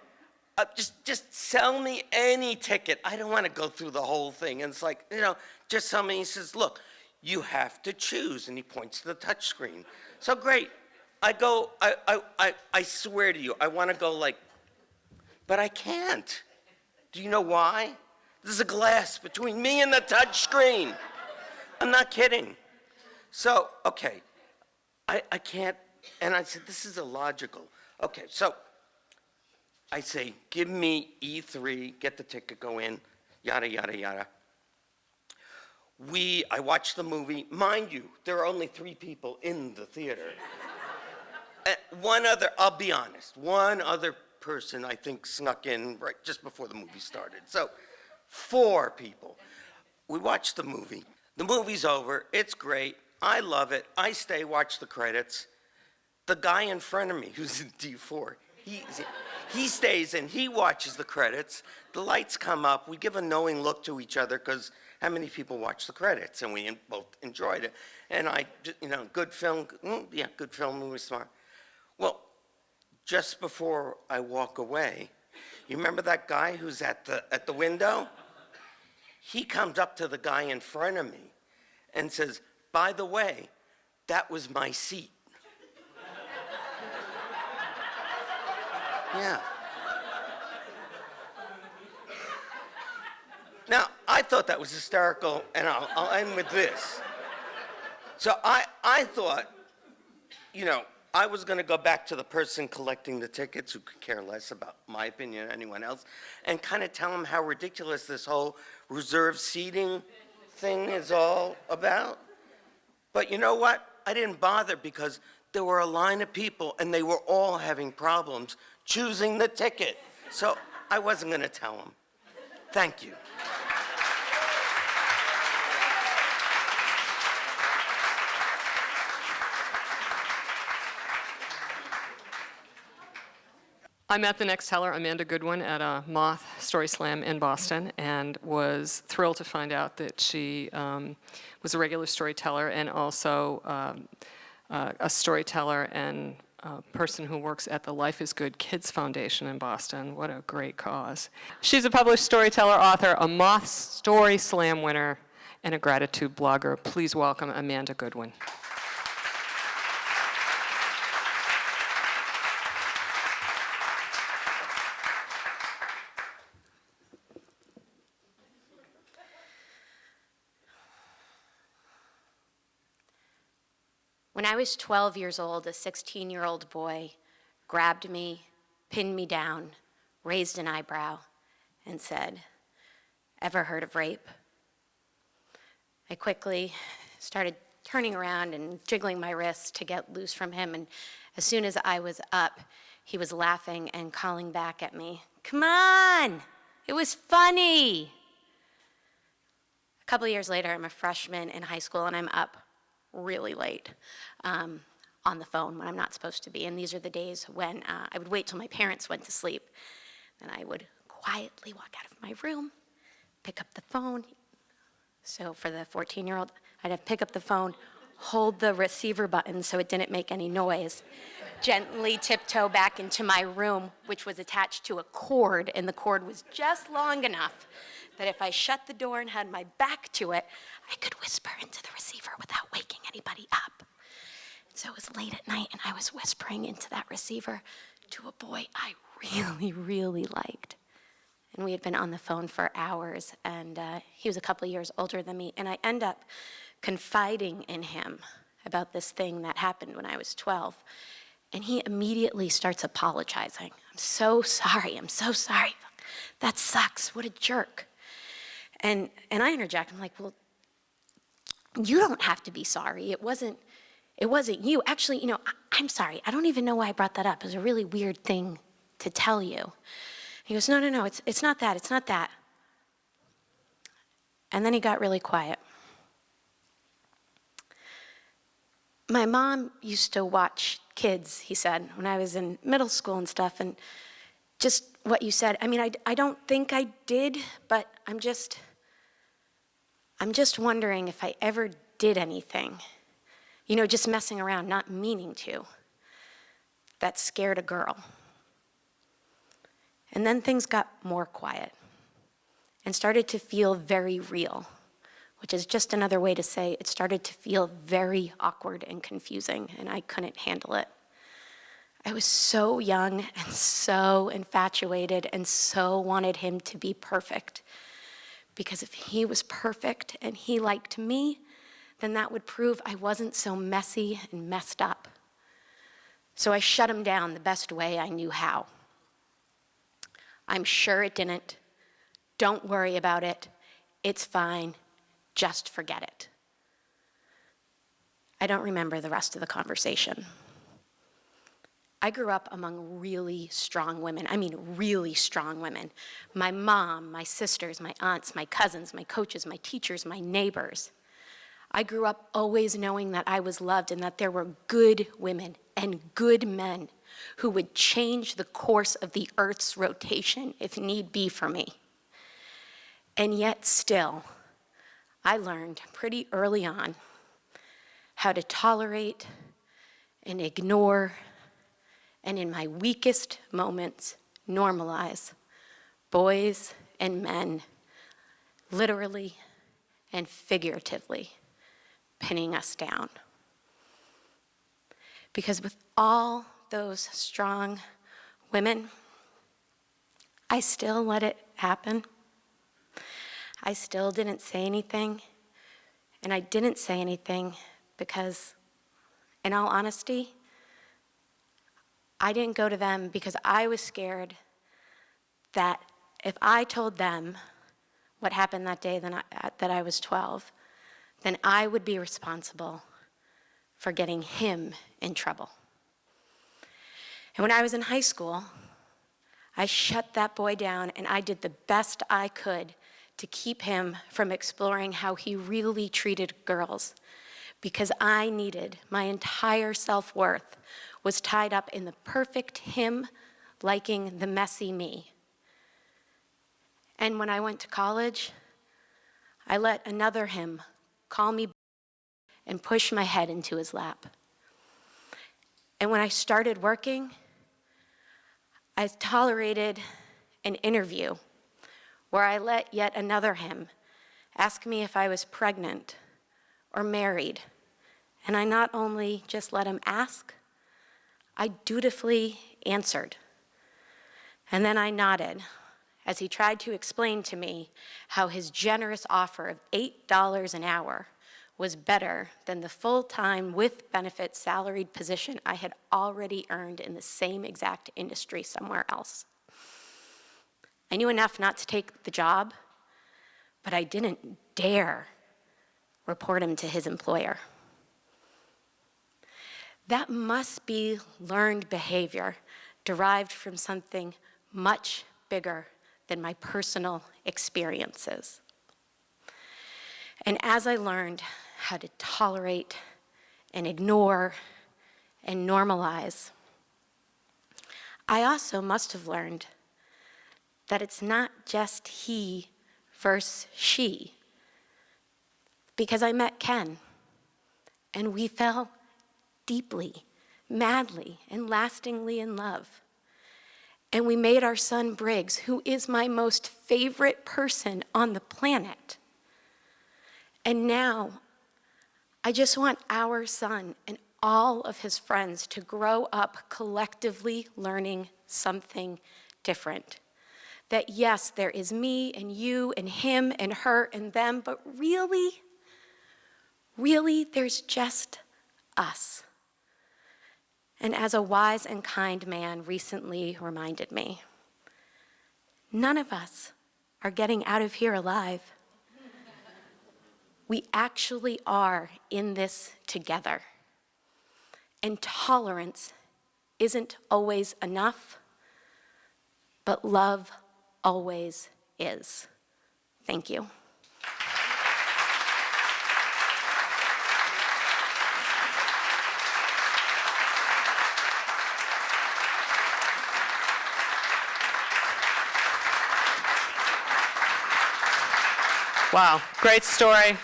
just sell me any ticket. I don't want to go through the whole thing. And it's like, just sell me. He says, look, you have to choose. And he points to the touch screen. So great. I go, I swear to you, I want to go like, but I can't. Do you know why? There's a glass between me and the touch screen. I'm not kidding. So, okay, I can't, and I said, this is illogical. Okay, so I say, give me E3, get the ticket, go in, yada, yada, yada. I watched the movie. Mind you, there are only 3 people in the theater. One other, I'll be honest, one other person I think snuck in right just before the movie started. So 4 people. We watched the movie. The movie's over, it's great, I love it, I stay, watch the credits. The guy in front of me, who's in D4, he stays and he watches the credits. The lights come up, we give a knowing look to each other because how many people watch the credits? And we both enjoyed it. And good film, yeah, good film, movie, smart. Well, just before I walk away, you remember that guy who's at the window? He comes up to the guy in front of me and says, by the way, that was my seat. Yeah. Now, I thought that was hysterical, and I'll end with this. So I thought, I was going to go back to the person collecting the tickets who could care less about my opinion or anyone else and kind of tell them how ridiculous this whole reserved seating thing is all about. But you know what? I didn't bother because there were a line of people and they were all having problems choosing the ticket. So I wasn't going to tell them. Thank you. I met the next teller, Amanda Goodwin, at a Moth Story Slam in Boston, and was thrilled to find out that she was a regular storyteller and also a storyteller and a person who works at the Life is Good Kids Foundation in Boston. What a great cause. She's a published storyteller, author, a Moth Story Slam winner, and a gratitude blogger. Please welcome Amanda Goodwin. When I was 12 years old, a 16-year-old boy grabbed me, pinned me down, raised an eyebrow, and said, "Ever heard of rape?" I quickly started turning around and jiggling my wrists to get loose from him, and as soon as I was up, he was laughing and calling back at me, "Come on, it was funny." A couple of years later, I'm a freshman in high school, and I'm up really late on the phone when I'm not supposed to be. And these are the days when I would wait till my parents went to sleep. Then I would quietly walk out of my room, pick up the phone. So for the 14-year-old, I'd have to pick up the phone, hold the receiver button so it didn't make any noise, gently tiptoe back into my room, which was attached to a cord, and the cord was just long enough that if I shut the door and had my back to it, I could whisper into the receiver without waking anybody up. So it was late at night, and I was whispering into that receiver to a boy I really, really liked. And we had been on the phone for hours, and he was a couple years older than me, and I end up confiding in him about this thing that happened when I was 12. And he immediately starts apologizing. "I'm so sorry, that sucks, what a jerk." And I interject, I'm like, "Well, you don't have to be sorry. It wasn't you. Actually, I'm sorry. I don't even know why I brought that up. It was a really weird thing to tell you." He goes, No, it's not that. And then he got really quiet. My mom used to watch kids, he said, when I was in middle school and stuff, and just what you said, I mean, I don't think I did, but I'm just wondering if I ever did anything, you know, just messing around, not meaning to, that scared a girl. And then things got more quiet and started to feel very real, which is just another way to say it started to feel very awkward and confusing, and I couldn't handle it. I was so young and so infatuated and so wanted him to be perfect. Because if he was perfect and he liked me, then that would prove I wasn't so messy and messed up. So I shut him down the best way I knew how. I'm sure it didn't. Don't worry about it. It's fine. Just forget it. I don't remember the rest of the conversation. I grew up among really strong women. I mean, really strong women. My mom, my sisters, my aunts, my cousins, my coaches, my teachers, my neighbors. I grew up always knowing that I was loved and that there were good women and good men who would change the course of the Earth's rotation if need be for me. And yet still, I learned pretty early on how to tolerate and ignore, and in my weakest moments, normalize boys and men, literally and figuratively, pinning us down. Because with all those strong women, I still let it happen. I still didn't say anything, and I didn't say anything because, in all honesty, I didn't go to them because I was scared that if I told them what happened that day that I was 12, then I would be responsible for getting him in trouble. And when I was in high school, I shut that boy down and I did the best I could to keep him from exploring how he really treated girls, because I needed, my entire self-worth was tied up in the perfect him liking the messy me. And when I went to college, I let another him call me and push my head into his lap. And when I started working, I tolerated an interview where I let yet another him ask me if I was pregnant or married. And I not only just let him ask, I dutifully answered. And then I nodded as he tried to explain to me how his generous offer of $8 an hour was better than the full-time with benefits salaried position I had already earned in the same exact industry somewhere else. I knew enough not to take the job, but I didn't dare report him to his employer. That must be learned behavior derived from something much bigger than my personal experiences. And as I learned how to tolerate and ignore and normalize, I also must have learned that it's not just he versus she. Because I met Ken, and we fell deeply, madly, and lastingly in love. And we made our son Briggs, who is my most favorite person on the planet. And now, I just want our son and all of his friends to grow up collectively learning something different. That yes, there is me and you and him and her and them, but really, there's just us. And as a wise and kind man recently reminded me, none of us are getting out of here alive. We actually are in this together. And tolerance isn't always enough, but love always is. Thank you. Wow, great story,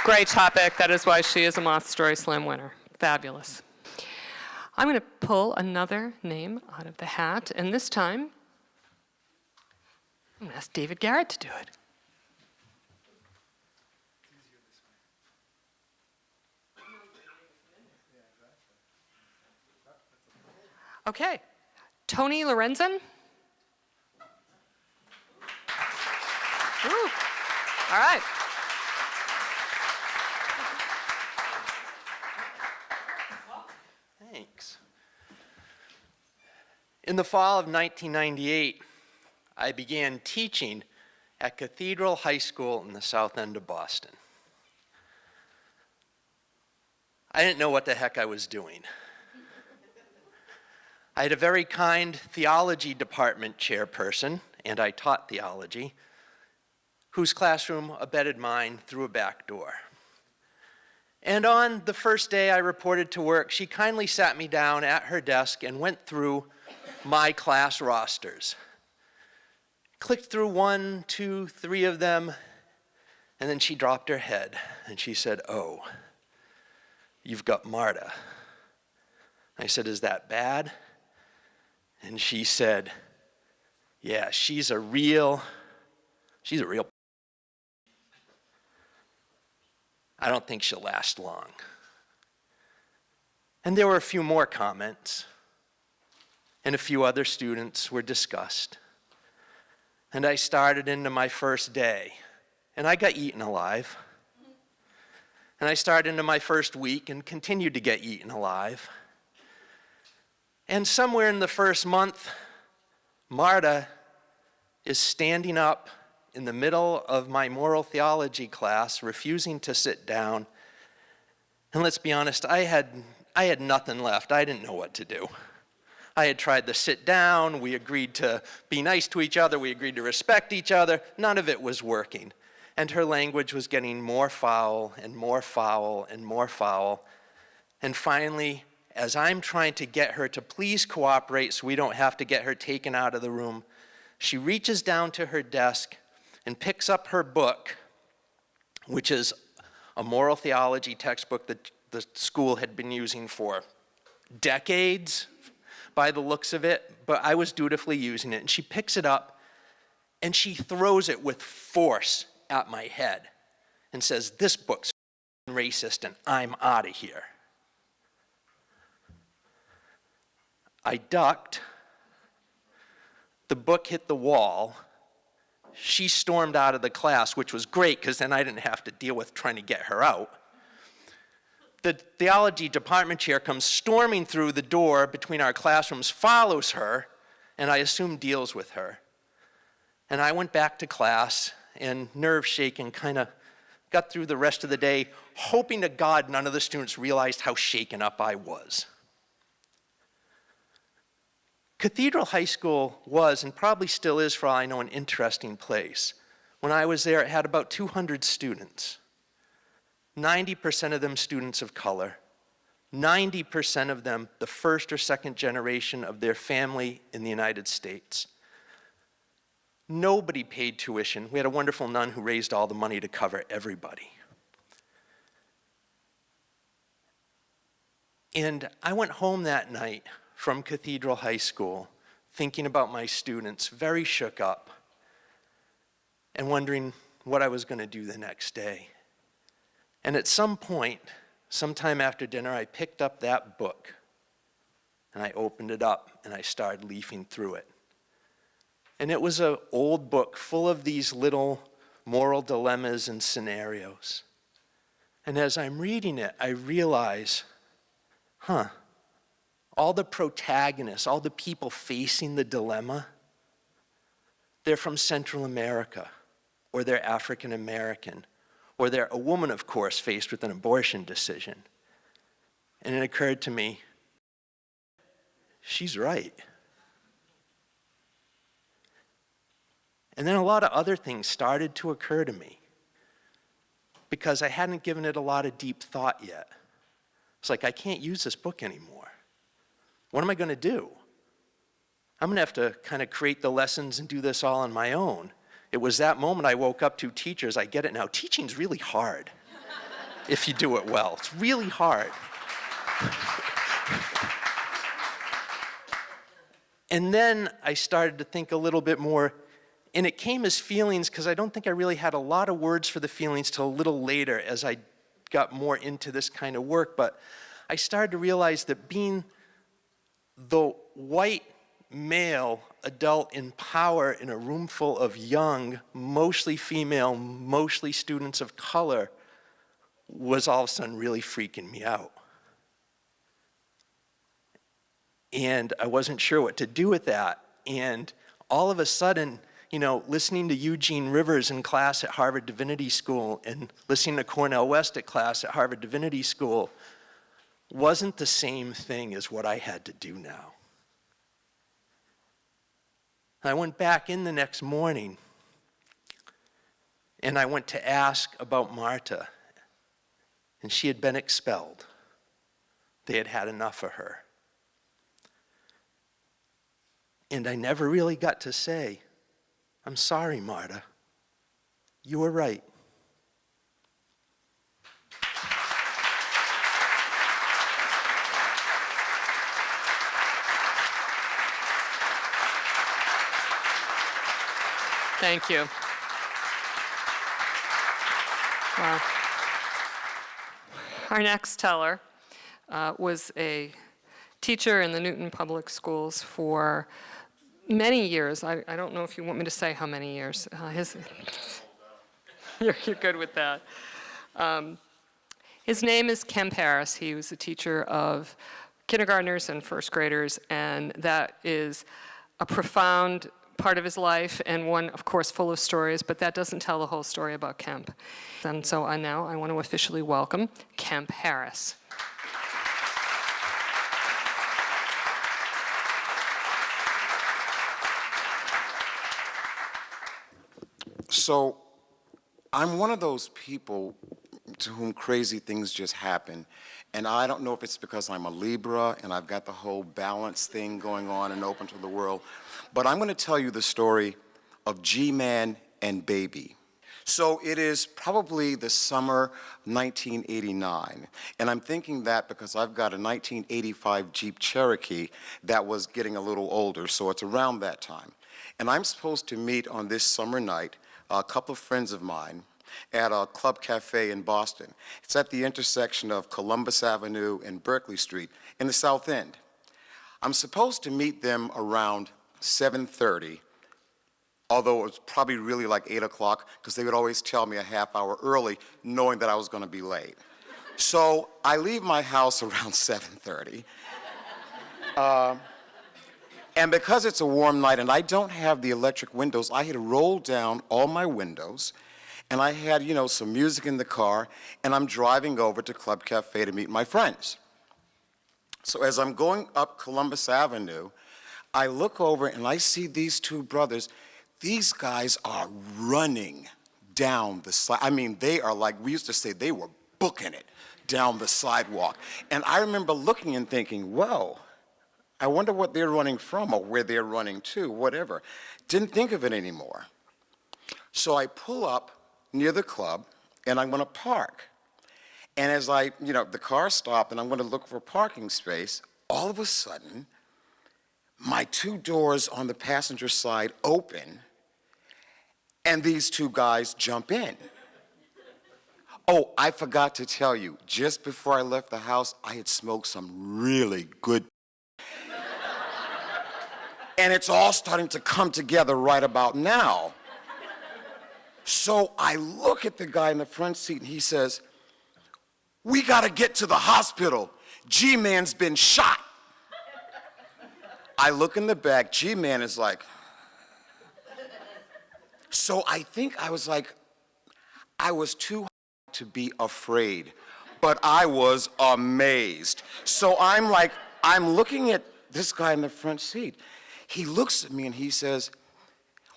great topic. That is why she is a Moth Story Slam winner. Fabulous. I'm going to pull another name out of the hat, and this time, I'm going to ask David Garrett to do it. Okay, Tony Lorenzen. Ooh. All right. Thanks. In the fall of 1998, I began teaching at Cathedral High School in the South End of Boston. I didn't know what the heck I was doing. I had a very kind theology department chairperson, and I taught theology, whose classroom abetted mine through a back door. And on the first day I reported to work, she kindly sat me down at her desk and went through my class rosters. Clicked through 1, 2, 3 of them, and then she dropped her head and she said, "Oh, you've got Marta." I said, "Is that bad?" And she said, "Yeah, she's a real I don't think she'll last long." And there were a few more comments, and a few other students were discussed. And I started into my first day, and I got eaten alive. And I started into my first week and continued to get eaten alive. And somewhere in the first month, Marta is standing up in the middle of my moral theology class, refusing to sit down. And let's be honest, I had nothing left. I didn't know what to do. I had tried to sit down. We agreed to be nice to each other. We agreed to respect each other. None of it was working. And her language was getting more foul and more foul and more foul. And finally, as I'm trying to get her to please cooperate so we don't have to get her taken out of the room, she reaches down to her desk and picks up her book, which is a moral theology textbook that the school had been using for decades by the looks of it, but I was dutifully using it. And she picks it up and she throws it with force at my head and says, "This book's racist and I'm out of here." I ducked. The book hit the wall. She stormed out of the class, which was great because then I didn't have to deal with trying to get her out. The theology department chair comes storming through the door between our classrooms, follows her, and I assume deals with her. And I went back to class and nerve-shaken kind of got through the rest of the day, hoping to God none of the students realized how shaken up I was. Cathedral High School was, and probably still is for all I know, an interesting place. When I was there, it had about 200 students. 90% of them students of color. 90% of them the first or second generation of their family in the United States. Nobody paid tuition. We had a wonderful nun who raised all the money to cover everybody. And I went home that night from Cathedral High School, thinking about my students, very shook up, and wondering what I was going to do the next day. And at some point, sometime after dinner, I picked up that book, and I opened it up, and I started leafing through it. And it was an old book full of these little moral dilemmas and scenarios. And as I'm reading it, I realize, all the protagonists, all the people facing the dilemma, they're from Central America, or they're African American, or they're a woman, of course, faced with an abortion decision. And it occurred to me, she's right. And then a lot of other things started to occur to me because I hadn't given it a lot of deep thought yet. It's like, I can't use this book anymore. What am I going to do? I'm going to have to kind of create the lessons and do this all on my own. It was that moment I woke up to teachers. I get it now. Teaching's really hard if you do it well. It's really hard. And then I started to think a little bit more, and it came as feelings because I don't think I really had a lot of words for the feelings till a little later as I got more into this kind of work. But I started to realize that being the white male adult in power in a room full of young, mostly female, mostly students of color was all of a sudden really freaking me out. And I wasn't sure what to do with that. And all of a sudden, you know, listening to Eugene Rivers in class at Harvard Divinity School and listening to Cornell West at class at Harvard Divinity School wasn't the same thing as what I had to do now. I went back in the next morning and I went to ask about Marta, and she had been expelled. They had had enough of her. And I never really got to say, I'm sorry, Marta. You were right. Thank you. Wow. Our next teller was a teacher in the Newton Public Schools for many years. I don't know if you want me to say how many years. You're good with that. His name is Kemp Harris. He was a teacher of kindergartners and first graders, and that is a profound part of his life, and one, of course, full of stories, but that doesn't tell the whole story about Kemp. And so now I want to officially welcome Kemp Harris. So, I'm one of those people to whom crazy things just happen. And I don't know if it's because I'm a Libra and I've got the whole balance thing going on and open to the world, but I'm going to tell you the story of G-Man and Baby. So it is probably the summer 1989, and I'm thinking that because I've got a 1985 Jeep Cherokee that was getting a little older, so it's around that time. And I'm supposed to meet on this summer night a couple of friends of mine at a club cafe in Boston. It's at the intersection of Columbus Avenue and Berkeley Street in the South End. I'm supposed to meet them around 7:30, although it was probably really like 8 o'clock, because they would always tell me a half hour early, knowing that I was going to be late. So I leave my house around 7:30. And because it's a warm night and I don't have the electric windows, I had rolled down all my windows, and I had, you know, some music in the car, and I'm driving over to Club Cafe to meet my friends. So as I'm going up Columbus Avenue, I look over and I see these two brothers. These guys are running down the side. I mean, they are like, we used to say they were booking it down the sidewalk. And I remember looking and thinking, whoa, I wonder what they're running from or where they're running to, whatever. Didn't think of it anymore. So I pull up near the club and I'm going to park. And as the car stopped and I'm going to look for a parking space, all of a sudden, my two doors on the passenger side open and these two guys jump in. Oh, I forgot to tell you, just before I left the house, I had smoked some really good. And it's all starting to come together right about now. So I look at the guy in the front seat and he says, "We gotta get to the hospital. G-Man's been shot." I look in the back, G-Man is like, so I think I was like, I was too to be afraid, but I was amazed. So I'm looking at this guy in the front seat. He looks at me and he says,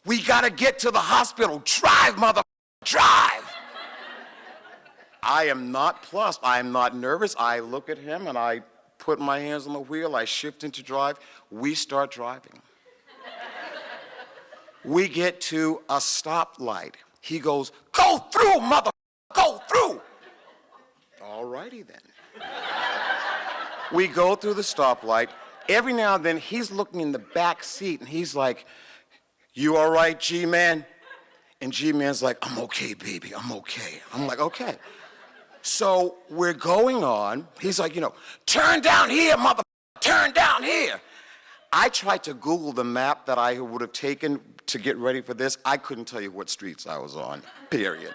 "We gotta get to the hospital. Drive, mother, drive." I am not plussed. I am not nervous. I look at him and I put my hands on the wheel. I shift into drive. We start driving. We get to a stoplight. He goes, "Go through, mother, go through." All righty then. We go through the stoplight. Every now and then, he's looking in the back seat, and he's like, "You all right, G-Man?" And G-Man's like, "I'm okay, baby, I'm okay." I'm like, "Okay." So we're going on. He's like, "Turn down here, mother, turn down here." I tried to Google the map that I would have taken to get ready for this. I couldn't tell you what streets I was on, period.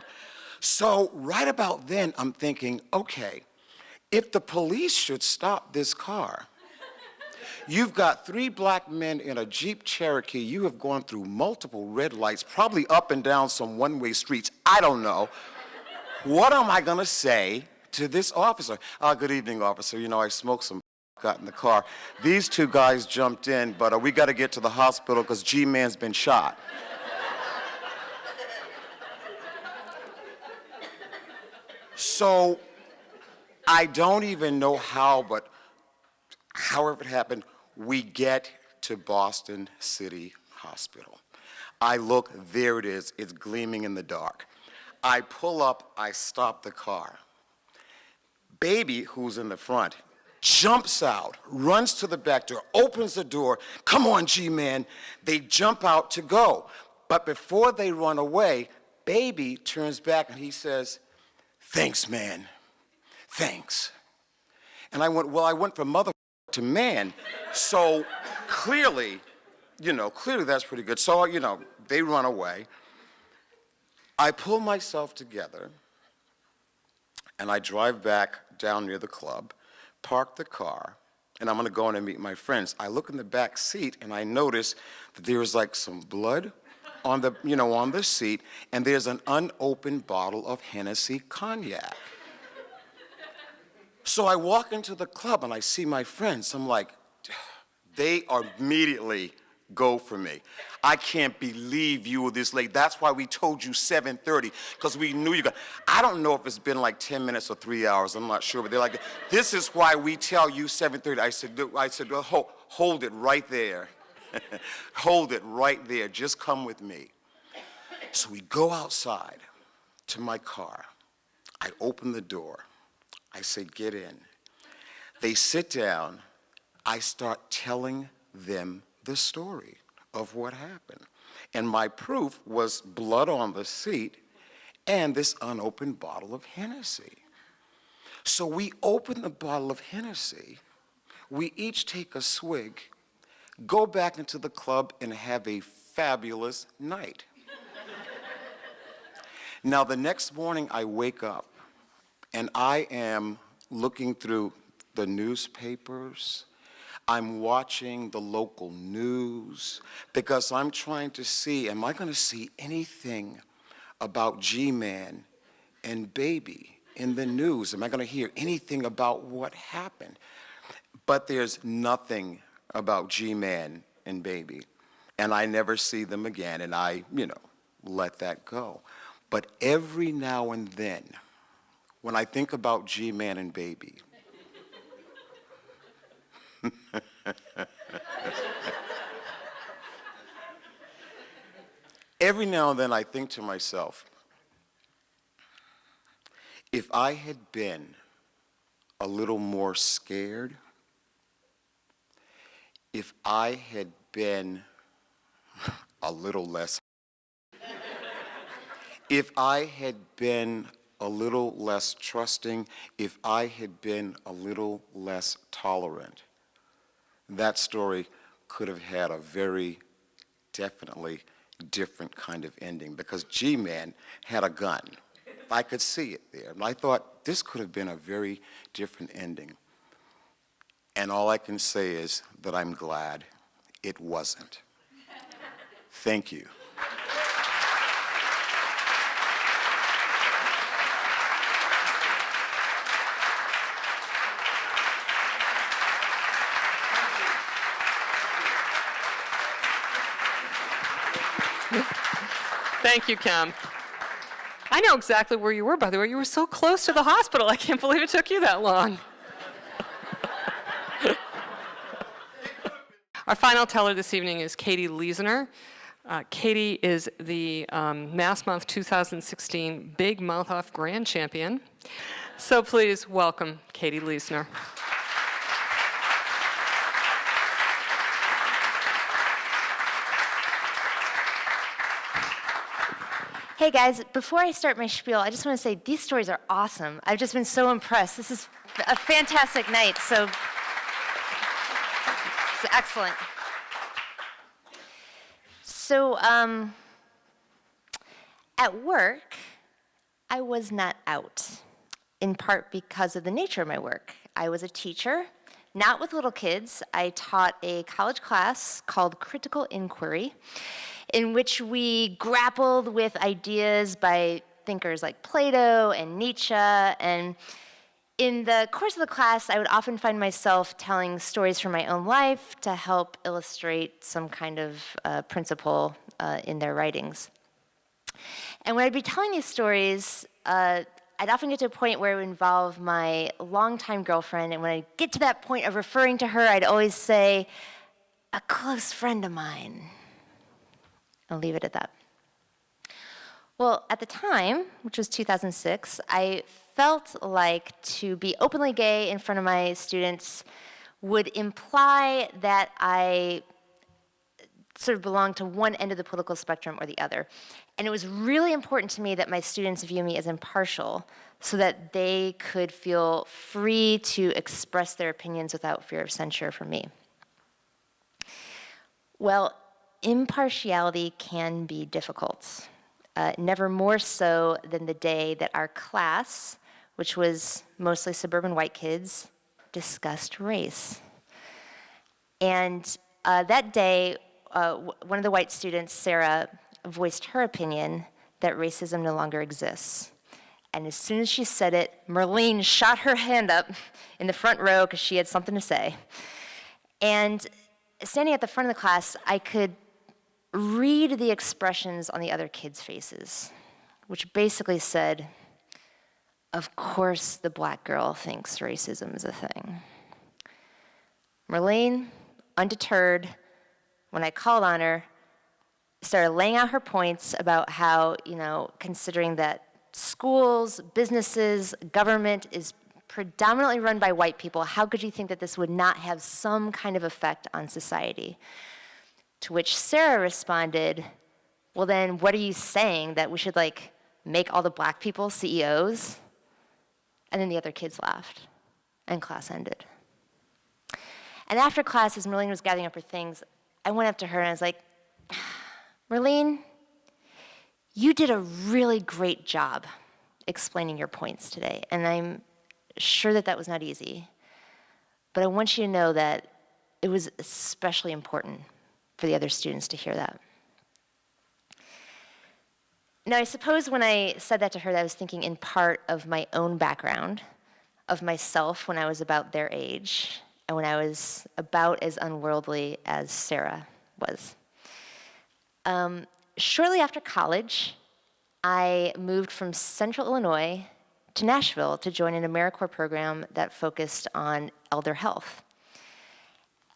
So right about then, I'm thinking, okay, if the police should stop this car, you've got 3 black men in a Jeep Cherokee. You have gone through multiple red lights, probably up and down some one-way streets. I don't know. What am I going to say to this officer? "Good evening, officer. I smoked some, got in the car. These 2 guys jumped in, but we got to get to the hospital because G-Man's been shot." So I don't even know how, but however it happened, we get to Boston City Hospital. I look, there it is. It's gleaming in the dark. I pull up, I stop the car. Baby, who's in the front, jumps out, runs to the back door, opens the door. "Come on, G-Man." They jump out to go. But before they run away, Baby turns back and he says, "Thanks, man. Thanks." And I went, well, I went from mother to man. So clearly that's pretty good. So, they run away. I pull myself together, and I drive back down near the club, park the car, and I'm going to go in and meet my friends. I look in the back seat, and I notice that there's like some blood on the seat, and there's an unopened bottle of Hennessy cognac. So I walk into the club, and I see my friends. I'm like, they are immediately go for me. "I can't believe you were this late. That's why we told you 7:30, because we knew you got." I don't know if it's been like 10 minutes or 3 hours. I'm not sure, but they're like, "This is why we tell you 7:30. I said, well, hold it right there. Hold it right there. Just come with me." So we go outside to my car. I open the door. I say, "Get in." They sit down. I start telling them the story of what happened. And my proof was blood on the seat and this unopened bottle of Hennessy. So we open the bottle of Hennessy, we each take a swig, go back into the club, and have a fabulous night. Now, the next morning I wake up, and I am looking through the newspapers. I'm watching the local news because I'm trying to see, am I going to see anything about G-Man and Baby in the news? Am I going to hear anything about what happened? But there's nothing about G-Man and Baby. And I never see them again, and I, let that go. But every now and then, when I think about G-Man and Baby, every now and then I think to myself, if I had been a little more scared, if I had been a little less, if I had been a little less trusting, if I had been a little less tolerant, that story could have had a very definitely different kind of ending, because G-Man had a gun. I could see it there. And I thought this could have been a very different ending. And all I can say is that I'm glad it wasn't. Thank you. Thank you, Kim. I know exactly where you were, by the way. You were so close to the hospital. I can't believe it took you that long. Our final teller this evening is Katie Leisner. Katie is the Massmouth 2016 Big Mouth Off Grand Champion. So please welcome Katie Liesner. Hey guys, before I start my spiel, I just want to say these stories are awesome. I've just been so impressed. This is a fantastic night, so it's excellent. So, at work, I was not out, in part because of the nature of my work. I was a teacher, not with little kids. I taught a college class called Critical Inquiry, in which we grappled with ideas by thinkers like Plato and Nietzsche. And in the course of the class, I would often find myself telling stories from my own life to help illustrate some kind of principle in their writings. And when I'd be telling these stories, I'd often get to a point where it would involve my longtime girlfriend, and when I get to that point of referring to her, I'd always say, a close friend of mine. I'll leave it at that. Well, at the time, which was 2006, I felt like to be openly gay in front of my students would imply that I sort of belonged to one end of the political spectrum or the other. And it was really important to me that my students view me as impartial so that they could feel free to express their opinions without fear of censure from me. Well, impartiality can be difficult, never more so than the day that our class, which was mostly suburban white kids, discussed race. And that day, one of the white students, Sarah, voiced her opinion that racism no longer exists. And as soon as she said it, Merlene shot her hand up in the front row because she had something to say. And standing at the front of the class, I could read the expressions on the other kids' faces, which basically said, of course the black girl thinks racism is a thing. Merlene, undeterred, when I called on her, started laying out her points about how, considering that schools, businesses, government is predominantly run by white people, how could you think that this would not have some kind of effect on society? To which Sarah responded, well then, what are you saying, that we should make all the black people CEOs? And then the other kids laughed, and class ended. And after class, as Merlene was gathering up her things, I went up to her and I was like, Merlene, you did a really great job explaining your points today, and I'm sure that that was not easy, but I want you to know that it was especially important for the other students to hear that. Now, I suppose when I said that to her, that I was thinking in part of my own background, of myself when I was about their age, and when I was about as unworldly as Sarah was. Shortly after college, I moved from Central Illinois to Nashville to join an AmeriCorps program that focused on elder health.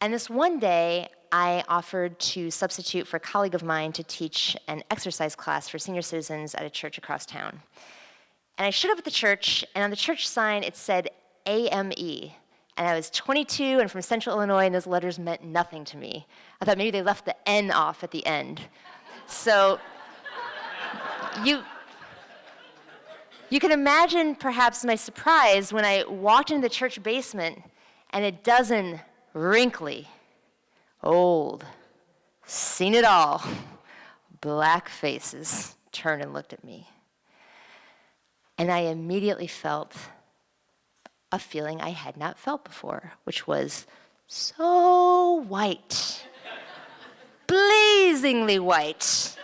And this one day, I offered to substitute for a colleague of mine to teach an exercise class for senior citizens at a church across town. And I showed up at the church, and on the church sign, it said AME. And I was 22 and from Central Illinois, and those letters meant nothing to me. I thought maybe they left the N off at the end. So you can imagine perhaps my surprise when I walked into the church basement and a dozen wrinkly, old, seen it all, black faces turned and looked at me. And I immediately felt a feeling I had not felt before, which was so white, blazingly white.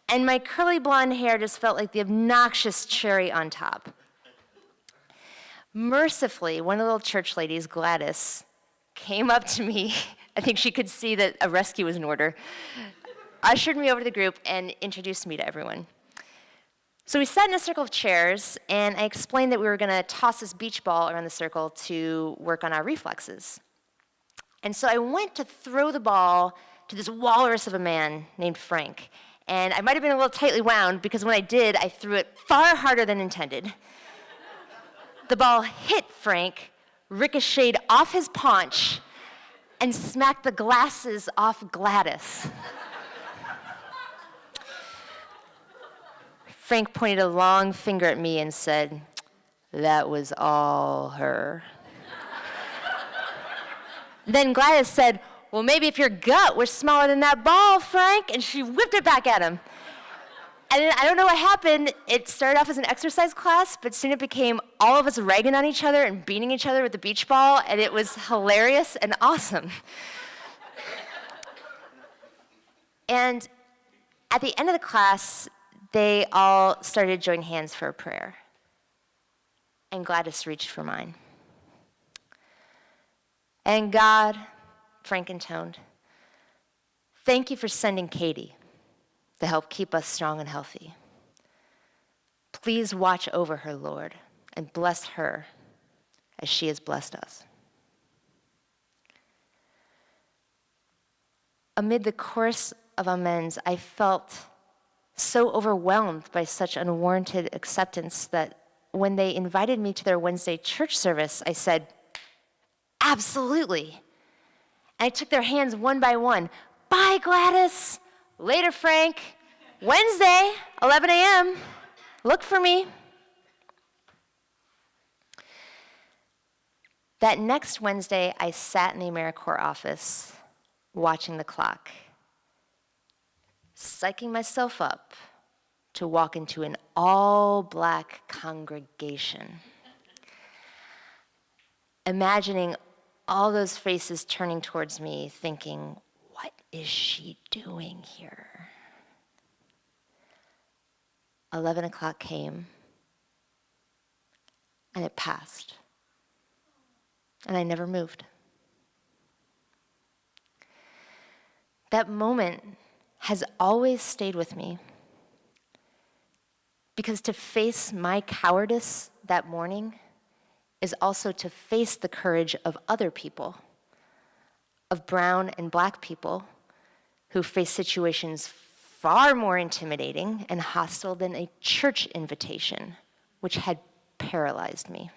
And my curly blonde hair just felt like the obnoxious cherry on top. Mercifully, one of the little church ladies, Gladys, came up to me. I think she could see that a rescue was in order, ushered me over to the group, and introduced me to everyone. So we sat in a circle of chairs, and I explained that we were going to toss this beach ball around the circle to work on our reflexes. And so I went to throw the ball to this walrus of a man named Frank. And I might have been a little tightly wound because when I did, I threw it far harder than intended. The ball hit Frank, ricocheted off his paunch, and smacked the glasses off Gladys. Frank pointed a long finger at me and said, "That was all her." Then Gladys said, "Well, maybe if your gut was smaller than that ball, Frank," and she whipped it back at him. And then I don't know what happened. It started off as an exercise class, but soon it became all of us ragging on each other and beating each other with the beach ball, and it was hilarious and awesome. And at the end of the class, they all started to join hands for a prayer. And Gladys reached for mine. "And God," Frank intoned, "thank you for sending Katie to help keep us strong and healthy. Please watch over her, Lord, and bless her as she has blessed us." Amid the chorus of amens, I felt so overwhelmed by such unwarranted acceptance that when they invited me to their Wednesday church service, I said, "Absolutely." And I took their hands one by one. "Bye, Gladys. Later, Frank. Wednesday, 11 a.m. Look for me." That next Wednesday, I sat in the AmeriCorps office watching the clock, psyching myself up to walk into an all-black congregation, imagining all those faces turning towards me, thinking, what is she doing here? 11 o'clock came, and it passed, and I never moved. That moment has always stayed with me, because to face my cowardice that morning is also to face the courage of other people, of brown and black people who face situations far more intimidating and hostile than a church invitation, which had paralyzed me.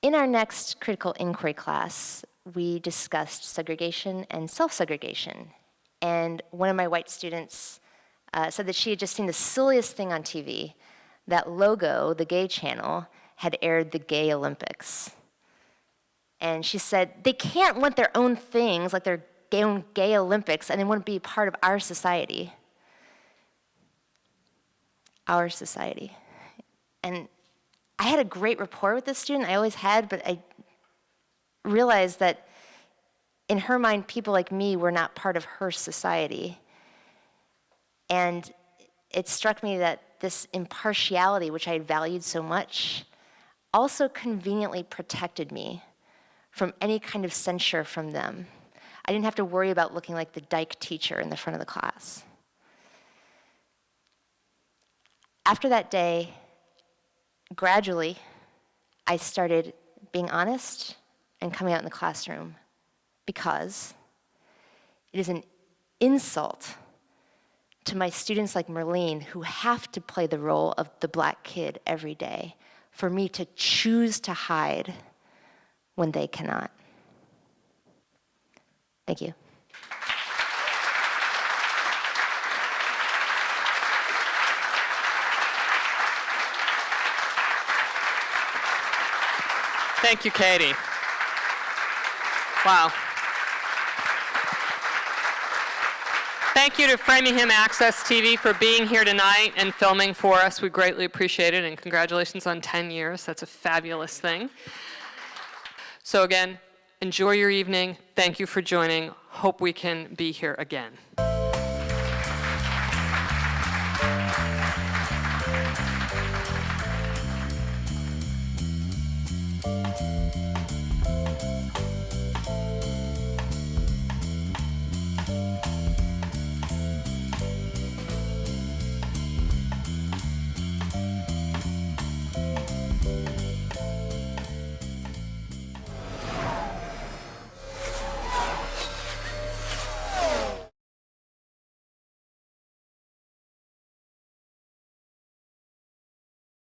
In our next critical inquiry class, we discussed segregation and self-segregation. And one of my white students said that she had just seen the silliest thing on TV. That Logo, the gay channel, had aired the Gay Olympics. And she said, they can't want their own things, like their own gay Olympics, and they want to be part of our society. Our society. And I had a great rapport with this student, I always had, but I realized that in her mind, people like me were not part of her society. And it struck me that this impartiality, which I had valued so much, also conveniently protected me from any kind of censure from them. I didn't have to worry about looking like the dyke teacher in the front of the class. After that day, gradually, I started being honest and coming out in the classroom, because it is an insult to my students like Merlene, who have to play the role of the black kid every day, for me to choose to hide when they cannot. Thank you. Thank you, Katie. Wow. Thank you to Framingham Access TV for being here tonight and filming for us. We greatly appreciate it, and congratulations on 10 years. That's a fabulous thing. So again, enjoy your evening. Thank you for joining. Hope we can be here again.